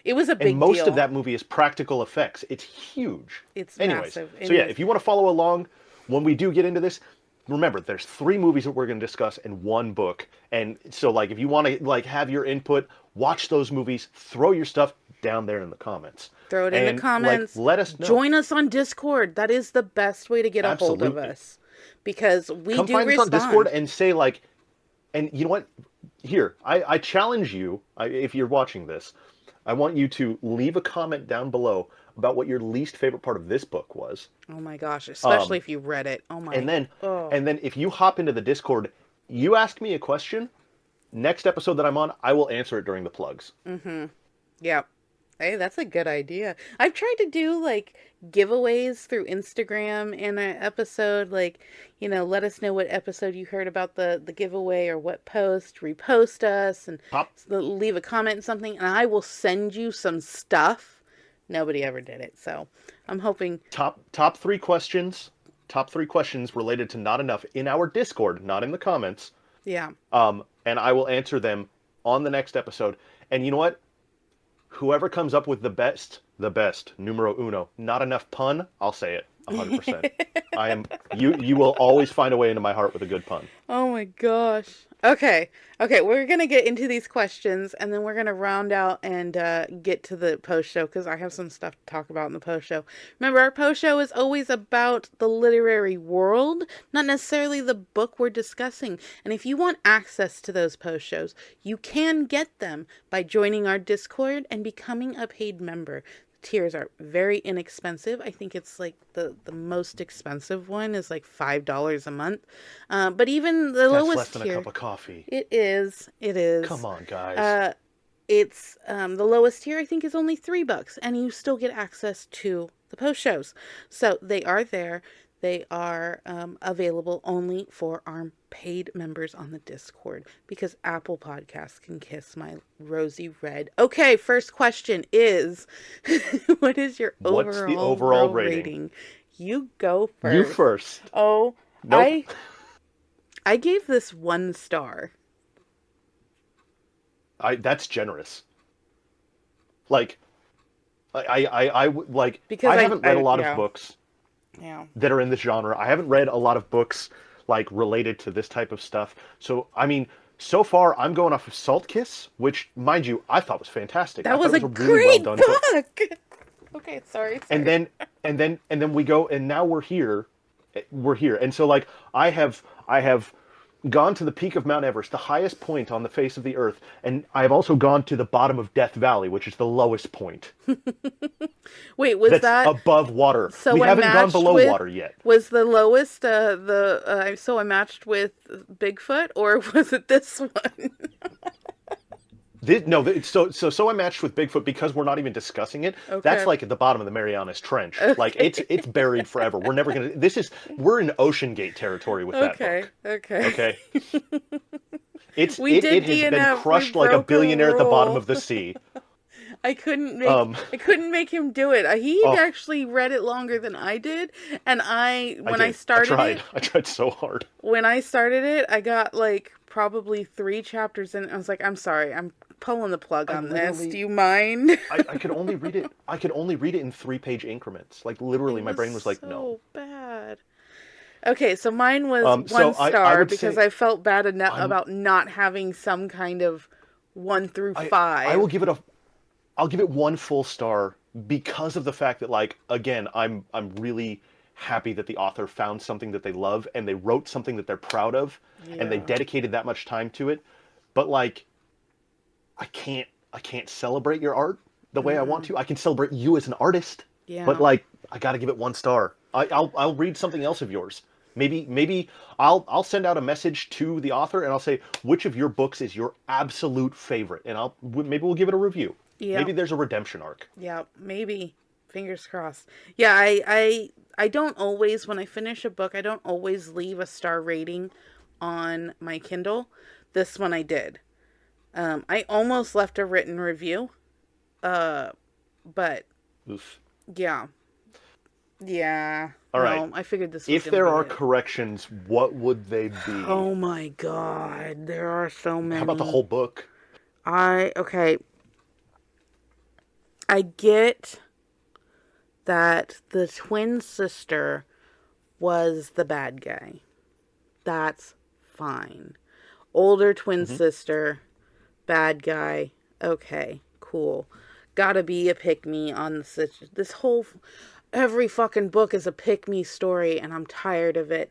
It was a big And most deal. of that movie is practical effects. It's huge. It's Anyways, massive. so yeah, if you want to follow along, when we do get into this, remember there's 3 movies that we're going to discuss and 1 book. And so like, if you want to like have your input, watch those movies, throw your stuff down there in the comments. Throw it in the comments. Like, let us know. Join us on Discord. That is the best way to get a hold of Absolutely. us. Because we Come do find respond. us on Discord and say like, and you know what? Here, I challenge you, if you're watching this, I want you to leave a comment down below about what your least favorite part of this book was. Oh my gosh, especially if you read it. Oh my. And then if you hop into the Discord, you ask me a question, Next episode that I'm on, I will answer it during the plugs. Yeah. Hey, that's a good idea. I've tried to do like giveaways through Instagram in an episode, like, let us know what episode you heard about the giveaway or what post, repost us and Top leave a comment and something, and I will send you some stuff. Nobody ever did it, so I'm hoping. top three questions. Top three questions related to Not Enough in our Discord, not in the comments. Yeah. And I will answer them on the next episode. And you know what? Whoever comes up with the best, numero uno, not enough pun, I'll say it 100%. I am you will always find a way into my heart with a good pun. Oh my gosh. Okay. Okay, we're going to get into these questions and then we're going to round out and get to the post show because I have some stuff to talk about in the post show. Remember, our post show is always about the literary world, not necessarily the book we're discussing. And if you want access to those post shows, you can get them by joining our Discord and becoming a paid member. Tiers are very inexpensive. I think it's like the most expensive one is like $5 a month. But even the That's lowest less than tier, a cup of coffee. It is. It is. Come on, guys. It's the lowest tier I think is only $3, and you still get access to the post shows. So they are there. They are available only for our paid members on the Discord because Apple Podcasts can kiss my rosy red. Okay, first question is, what is your What's the overall rating? You go first. You first. Oh, nope. I gave this 1 star. That's generous. Like, I like because I haven't read a lot yeah. of books. Yeah. That are in this genre. I haven't read a lot of books like related to this type of stuff. So I mean, so far I'm going off of Salt Kiss, which, mind you, I thought was fantastic. That was a really great well done book. Okay, sorry. And then we go, and now we're here. And so like I have gone to the peak of Mount Everest, the highest point on the face of the earth, and I have also gone to the bottom of Death Valley, which is the lowest point. Wait, was that above water? So we haven't gone below water yet. Was the lowest so I matched with Bigfoot, or was it this one? So I matched with Bigfoot because we're not even discussing it. Okay. That's like at the bottom of the Marianas Trench. Okay. Like it's buried forever. We're never gonna. We're in Ocean Gate territory with that book. Okay. It has been crushed like a billionaire at the bottom of the sea. I couldn't make him do it. He actually read it longer than I did, and I tried so hard. When I started it, I got like probably 3 chapters in. I was like, I'm sorry, I'm pulling the plug on this. Do you mind? I could only read it. I could only read it in 3-page increments. Like literally, my brain was like, so no. Bad. Okay, so mine was 1 star because I felt bad about not having some kind of 1 through 5. I'll give it 1 full star because of the fact that, like, again, I'm really happy that the author found something that they love and they wrote something that they're proud of and they dedicated that much time to it. But like, I can't celebrate your art the way I want to. I can celebrate you as an artist, but like, I got to give it 1 star. I'll read something else of yours. Maybe I'll send out a message to the author and I'll say, which of your books is your absolute favorite, and maybe we'll give it a review. Yeah. Maybe there's a redemption arc. Yeah, maybe. Fingers crossed. Yeah, I don't always, when I finish a book, I don't always leave a star rating on my Kindle. This one I did. I almost left a written review. But oof. Yeah. Yeah. All right. I figured this was if there are corrections, what would they be? Oh my god, there are so many. How about the whole book? Okay. I get that the twin sister was the bad guy. That's fine. Older twin sister, bad guy. Okay, cool. Gotta be a pick-me on this whole... Every fucking book is a pick-me story, and I'm tired of it.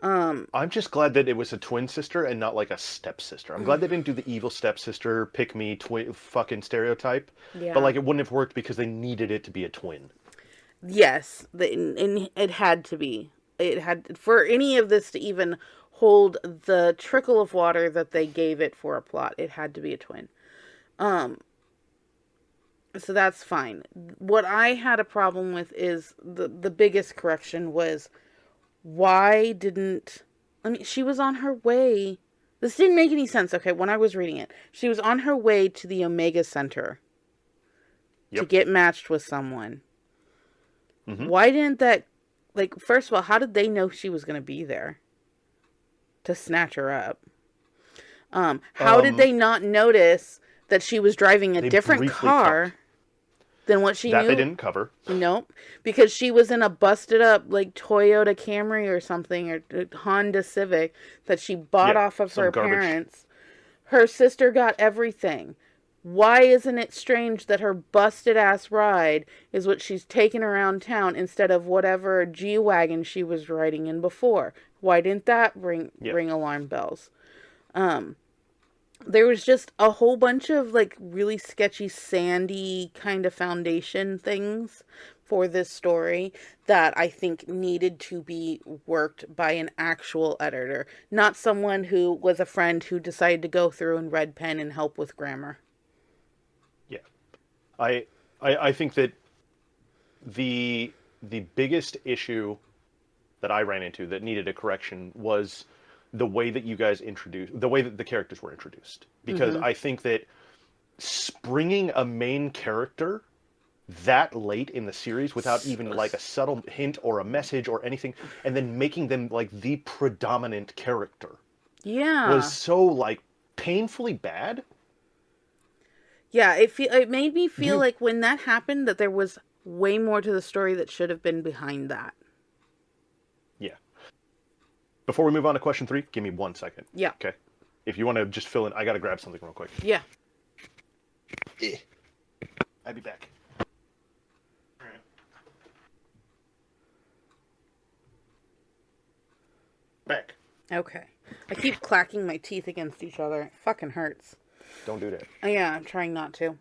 I'm just glad that it was a twin sister and not like a stepsister. I'm glad they didn't do the evil stepsister, pick-me, twin fucking stereotype. Yeah. But like, it wouldn't have worked because they needed it to be a twin. Yes, and it had to be. It had, for any of this to even hold the trickle of water that they gave it for a plot. It had to be a twin. So that's fine. What I had a problem with is the biggest correction was, why didn't... I mean, she was on her way... This didn't make any sense, okay, when I was reading it. She was on her way to the Omega Center to get matched with someone. Mm-hmm. Why didn't that... Like, first of all, how did they know she was going to be there to snatch her up? How did they not notice that she was driving a different car than what she knew? That they didn't cover. Nope. Because she was in a busted up, like, Toyota Camry or something, or Honda Civic that she bought off of her parents. Her sister got everything. Why isn't it strange that her busted ass ride is what she's taking around town instead of whatever G-Wagon she was riding in before? Why didn't that ring alarm bells? There was just a whole bunch of like really sketchy, sandy kind of foundation things for this story that I think needed to be worked by an actual editor, not someone who was a friend who decided to go through and red pen and help with grammar. Yeah. I think that the biggest issue that I ran into that needed a correction was the way that you guys the way that the characters were introduced. Because I think that springing a main character that late in the series without even like a subtle hint or a message or anything, and then making them like the predominant character, was so like painfully bad. Yeah, it made me feel like when that happened that there was way more to the story that should have been behind that. Yeah. Before we move on to question 3, give me 1 second. Yeah. Okay. If you want to just fill in, I got to grab something real quick. Yeah. I'll be back. Back. Okay. I keep clacking my teeth against each other. It fucking hurts. Don't do that. Yeah, I'm trying not to.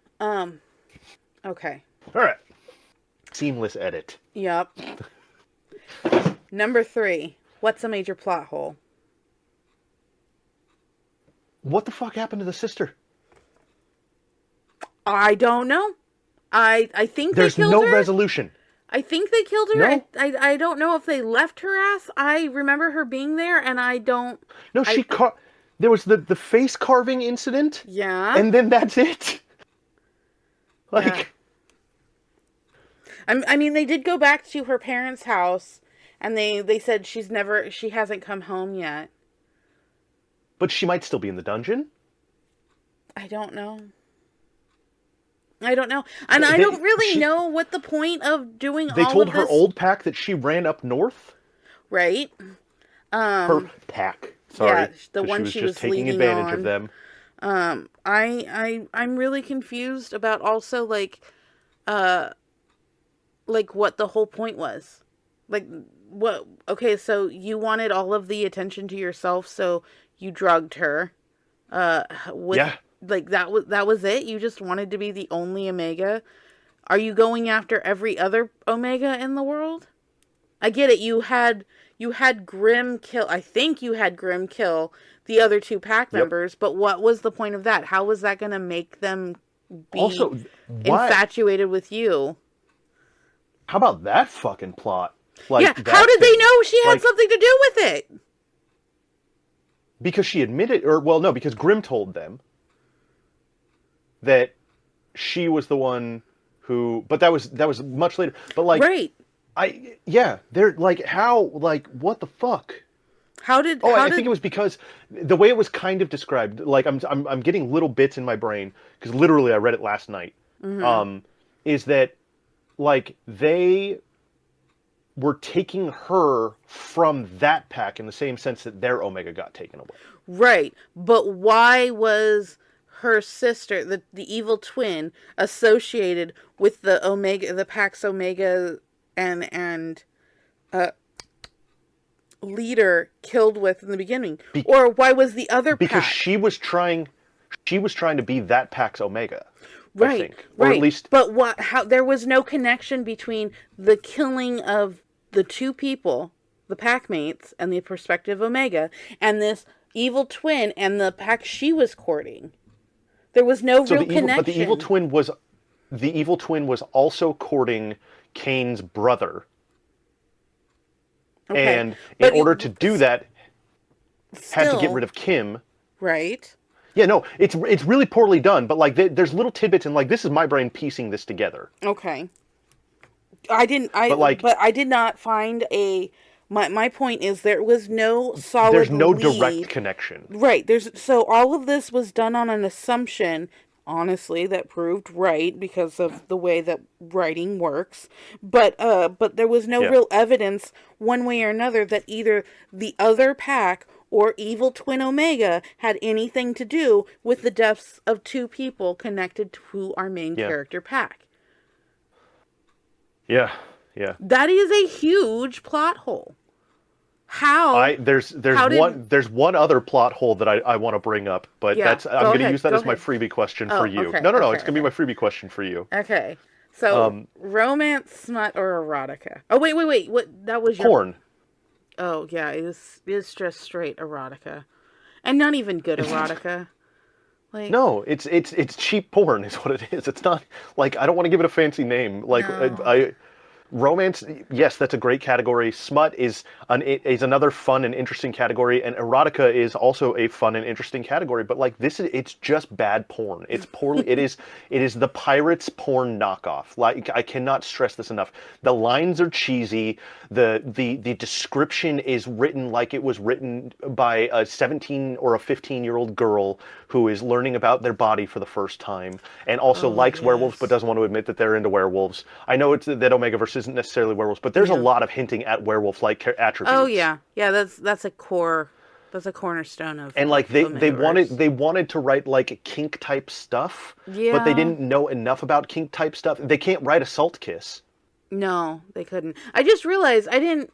Okay. All right. Seamless edit. Yep. Number 3. What's a major plot hole? What the fuck happened to the sister? I don't know. I think there's they killed her. There's no resolution. I think they killed her. No. I don't know if they left her ass. I remember her being there, and I don't... No, there was the face carving incident. Yeah. And then that's it. Like... Yeah. I mean, they did go back to her parents' house, and they said she hasn't come home yet. But she might still be in the dungeon. I don't know. And I don't really know what the point of doing all of this... They told her old pack that she ran up north. Right. Her pack. Sorry. Yeah, the one she was taking advantage of them. I'm really confused about also like what the whole point was. Like what? Okay, so you wanted all of the attention to yourself, so you drugged her. Like that was it. You just wanted to be the only Omega. Are you going after every other Omega in the world? I get it. You had Grimm kill. I think you had Grimm kill the other 2 pack members. But what was the point of that? How was that going to make them be infatuated with you? How about that fucking plot? Like, yeah. How did they know she had something to do with it? Because she admitted, because Grimm told them that she was the one who. But that was much later. But like, right. They're like, how, like, what the fuck? I think it was because the way it was kind of described, like I'm getting little bits in my brain because literally I read it last night. Mm-hmm. Is that like they were taking her from that pack in the same sense that their Omega got taken away. Right, but why was her sister, the evil twin, associated with the Omega, the pack's Omega and leader killed with in the beginning? Or why was the other pack? Because she was trying to be that pack's Omega. Right, I think. right. Or at least... But how there was no connection between the killing of the 2 people the pack mates and the prospective Omega and this evil twin and the pack she was courting. There was no real connection. But the evil twin was also courting Kane's brother. Okay. And in order to do that, had to get rid of Kim. Right. Yeah, no, it's really poorly done, but like there's little tidbits, and like this is my brain piecing this together. Okay. But I did not find a. My point is there was no solid. There's no lead. direct connection. Right. So all of this was done on an assumption, honestly, that proved right because of the way that writing works. But there was no real evidence one way or another that either the other pack or evil twin Omega had anything to do with the deaths of two people connected to our main character pack. Yeah, yeah. That is a huge plot hole. How? There's one other plot hole that I want to bring up, but I'm going to use that as my freebie question for you. Okay, No, it's going to be my freebie question for you. Okay. So, romance, smut, or erotica? Oh, wait. What? That was your... Porn. Oh, yeah. It's just straight erotica. And not even good erotica. Like... No, it's cheap porn is what it is. It's not, like, I don't want to give it a fancy name. Like, no. Romance, yes, that's a great category. Smut is another fun and interesting category, and erotica is also a fun and interesting category. But like it's just bad porn. It's poorly. it is the pirates porn knockoff. Like I cannot stress this enough. The lines are cheesy. The description is written like it was written by a 17 or a 15-year-old girl who is learning about their body for the first time, and also likes werewolves but doesn't want to admit that they're into werewolves. I know it's that Omegaverse isn't necessarily werewolves, but there's a lot of hinting at werewolf-like attributes. Oh yeah, that's a core, that's a cornerstone of. And like they wanted to write like kink type stuff, but they didn't know enough about kink type stuff. They can't write a salt kiss. No, they couldn't. I just realized I don't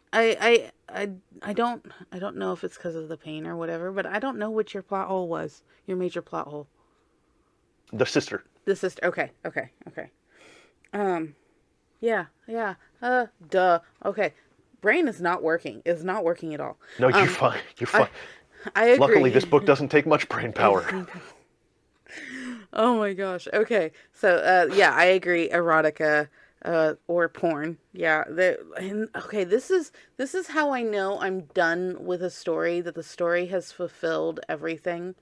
know if it's because of the pain or whatever, but I don't know what your plot hole was. Your major plot hole. The sister. Okay. Yeah. Duh. Okay. Brain is not working. It's not working at all. No, you're fine. You're fine. I agree. Luckily, this book doesn't take much brain power. Oh my gosh. Okay. So, I agree. Erotica, or porn. Yeah. Okay. This is how I know I'm done with a story, that the story has fulfilled everything,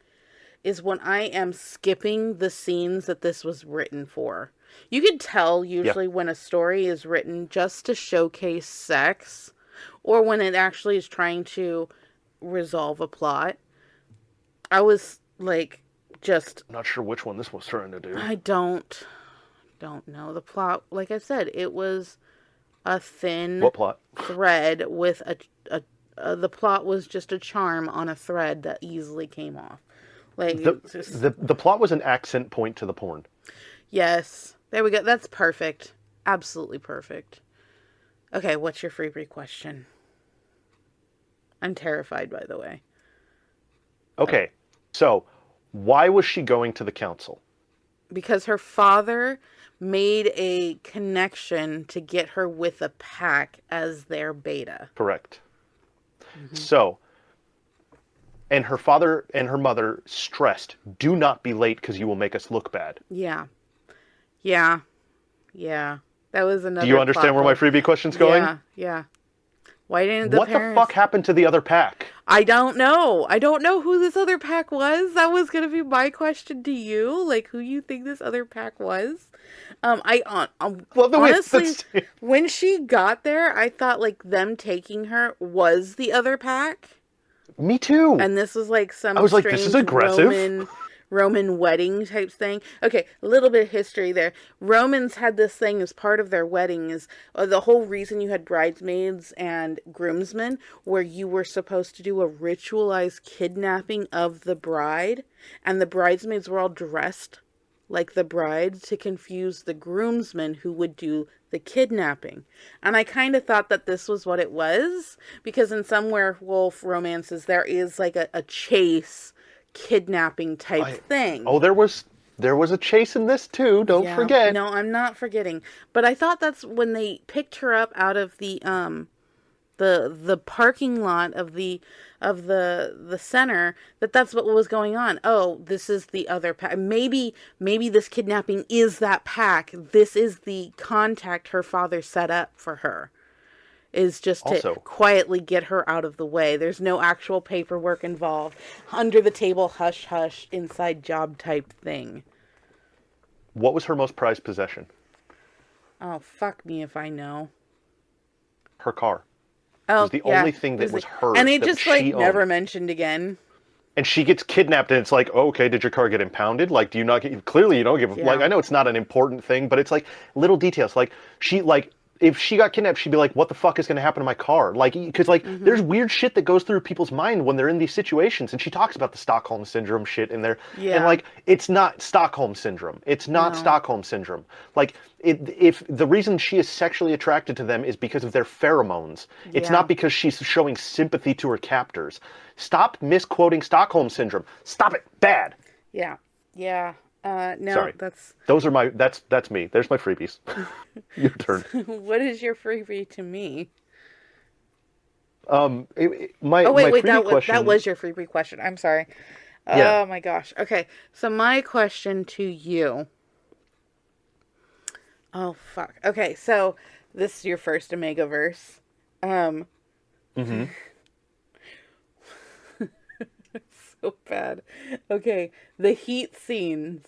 is when I am skipping the scenes that this was written for. You can tell usually when a story is written just to showcase sex, or when it actually is trying to resolve a plot. I was like, I'm not sure which one this was trying to do. I don't know. The plot, like I said, it was a thin what plot? thread with the plot was just a charm on a thread that easily came off. Like the plot was an accent point to the porn. Yes. There we go. That's perfect. Absolutely perfect. Okay, what's your freebie question? I'm terrified, by the way. Okay, so why was she going to the council? Because her father made a connection to get her with a pack as their beta. Correct. Mm-hmm. So, and her father and her mother stressed, do not be late because you will make us look bad. Yeah. That was another. Do you understand where my freebie question's going? Yeah. Why didn't the parents... the fuck happened to the other pack? I don't know. I don't know who this other pack was. That was going to be my question to you. Like, who you think this other pack was? Honestly, when she got there, I thought, like, them taking her was the other pack. Me too. And this was, like, some I was like, this is aggressive. Roman wedding type thing. Okay, a little bit of history there. Romans had this thing as part of their wedding, is the whole reason you had bridesmaids and groomsmen, where you were supposed to do a ritualized kidnapping of the bride, and the bridesmaids were all dressed like the bride to confuse the groomsmen who would do the kidnapping. And I kind of thought that this was what it was, because in some werewolf romances there is like a chase kidnapping type thing. Oh, there was a chase in this too. Don't forget. No, I'm not forgetting. But I thought that's when they picked her up out of the the parking lot of the center, that's what was going on. Oh, this is the other pack. Maybe this kidnapping is that pack. This is the contact her father set up for her. Is just to Also, quietly get her out of the way. There's no actual paperwork involved. Under the table, hush hush, inside job type thing. what was her most prized possession? Oh, fuck me if I know. Her car. Oh, It was the only thing that was hers. and they that just she never owned. mentioned again. And she gets kidnapped, and it's like, oh, okay, did your car get impounded? Like, do you not get? Clearly, you don't give. Yeah. Like, I know it's not an important thing, but it's like little details. Like if she got kidnapped, she'd be like, what the fuck is going to happen to my car? Like, because there's weird shit that goes through people's mind when they're in these situations, and she talks about the Stockholm syndrome shit in there. Yeah. And like, it's not Stockholm syndrome. It's not Stockholm syndrome. Like, if the reason she is sexually attracted to them is because of their pheromones. It's not because she's showing sympathy to her captors. Stop misquoting Stockholm syndrome. Stop it. Bad. Yeah. Yeah. No, Sorry. that's... Those are my... That's me. There's my freebies. Your turn. What is your freebie to me? My Wait, freebie question... that was your freebie question. I'm sorry. Yeah. Oh my gosh. Okay, so my question to you... Oh, fuck. Okay, so this is your first Omegaverse. Mm-hmm. So bad. Okay, the heat scenes.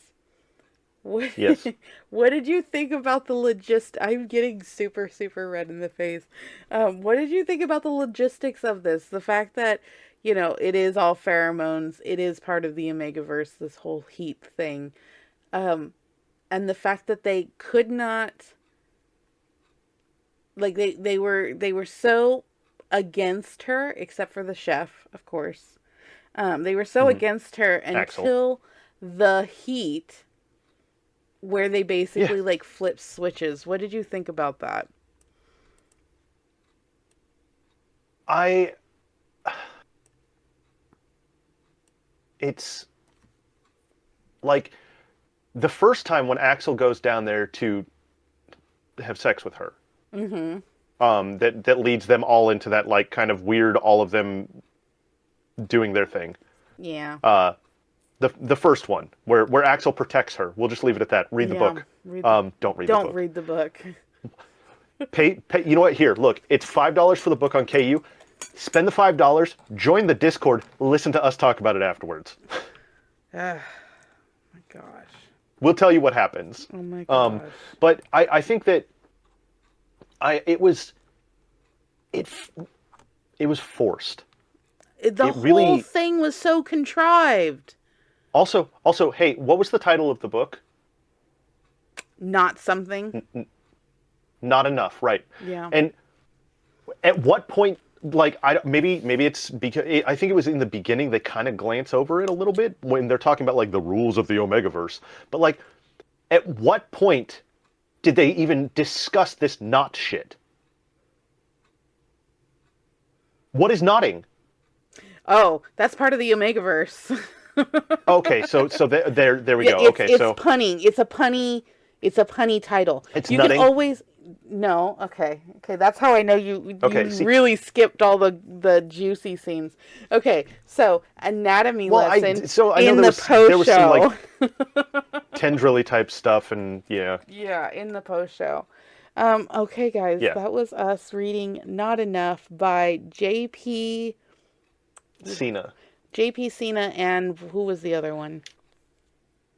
Yes. What did you think about the I'm getting super, super red in the face. What did you think about the logistics of this? The fact that, it is all pheromones. It is part of the Omegaverse, this whole heat thing. And the fact that they could not, like, they were so against her, except for the chef, of course. They were so against her until the heat, where they basically like flip switches. What did you think about that? It's like the first time when Axel goes down there to have sex with her. Mm-hmm. That leads them all into that like kind of weird, all of them doing their thing. Yeah. The first one where Axel protects her. We'll just leave it at that. Read the book. Don't read the book. Don't read the book. Pay. You know what? Here, look. It's $5 for the book on KU. Spend the $5. Join the Discord. Listen to us talk about it afterwards. My gosh. We'll tell you what happens. Oh my gosh. But I think that it was forced. The whole thing was so contrived. Also, hey, what was the title of the book? Not something. Not enough, right? Yeah. And at what point, like, maybe it's because I think it was in the beginning they kind of glance over it a little bit when they're talking about like the rules of the Omegaverse. But like, at what point did they even discuss this knot shit? What is knotting? Oh, that's part of the Omegaverse. Okay, so there we go. It's punning. It's a punny title. It's you nutting? Can always no. Okay. That's how I know you Okay, really skipped all the juicy scenes. Okay, so anatomy lesson. I know in there the was some like tendrily type stuff, and yeah. Yeah, in the post show. Okay, guys, that was us reading Not Enough by J.P. Sina. J.P. Sina, and who was the other one?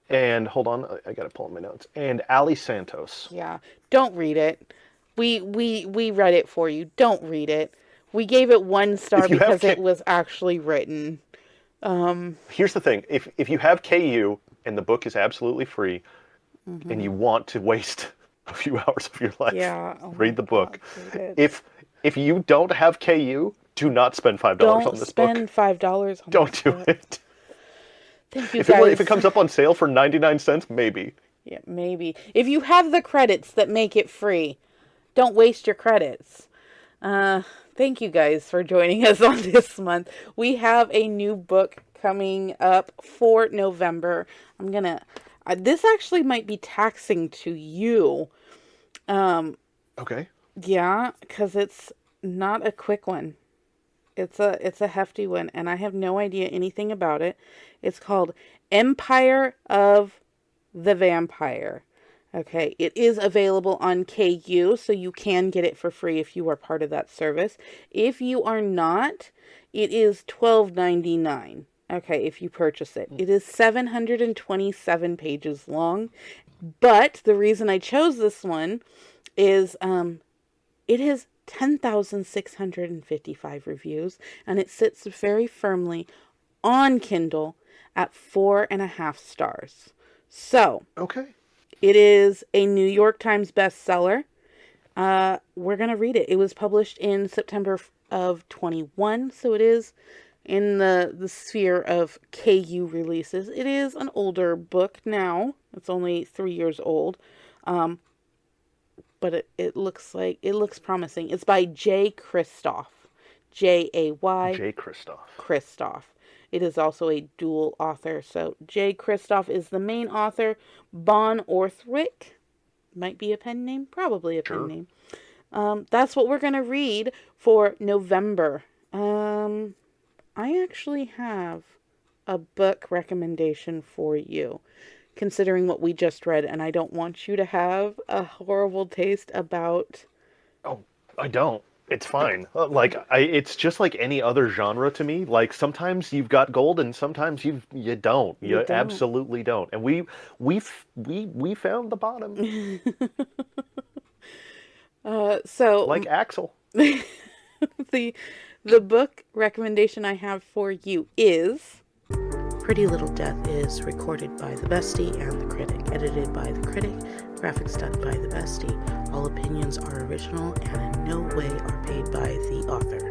And hold on, I gotta pull up my notes. And Allie Santos. Yeah, don't read it. We read it for you. Don't read it. We gave it 1 star because it was actually written. Here's the thing: if you have KU and the book is absolutely free, and you want to waste a few hours of your life, read the book. If you don't have KU, do not spend $5 on this book. Don't spend $5 on Don't do it. Thank you, guys. If it comes up on sale for 99 cents, maybe. Yeah, maybe. If you have the credits that make it free, don't waste your credits. Thank you guys for joining us on this month. We have a new book coming up for November. This actually might be taxing to you. Okay. Yeah, because it's not a quick one. It's a hefty one, and I have no idea anything about it. It's called Empire of the Vampire. Okay, it is available on KU, so you can get it for free if you are part of that service. If you are not, it is $12.99. Okay, if you purchase it. It is 727 pages long, but the reason I chose this one is it has 10,655 reviews, and it sits very firmly on Kindle at 4.5 stars. So, Okay. it is a New York Times bestseller. We're going to read it. It was published in September of 21, so it is in the sphere of KU releases. It is an older book now. It's only 3 years old. But it looks promising. It's by Jay Kristoff. Jay Jay Kristoff. Kristoff. It is also a dual author. So Jay Kristoff is the main author. Bon Orthwick might be a pen name. Probably a pen name. That's what we're going to read for November. I actually have a book recommendation for you, considering what we just read, and I don't want you to have a horrible taste about... Oh, I don't. It's fine. It's just like any other genre to me. Like, sometimes you've got gold, and sometimes you don't. You don't. Absolutely don't. And we found the bottom. So like Axel. The book recommendation I have for you is Pretty Little Death is recorded by the Bestie and the Critic, edited by the Critic, graphics done by the Bestie. All opinions are original and in no way are paid by the author.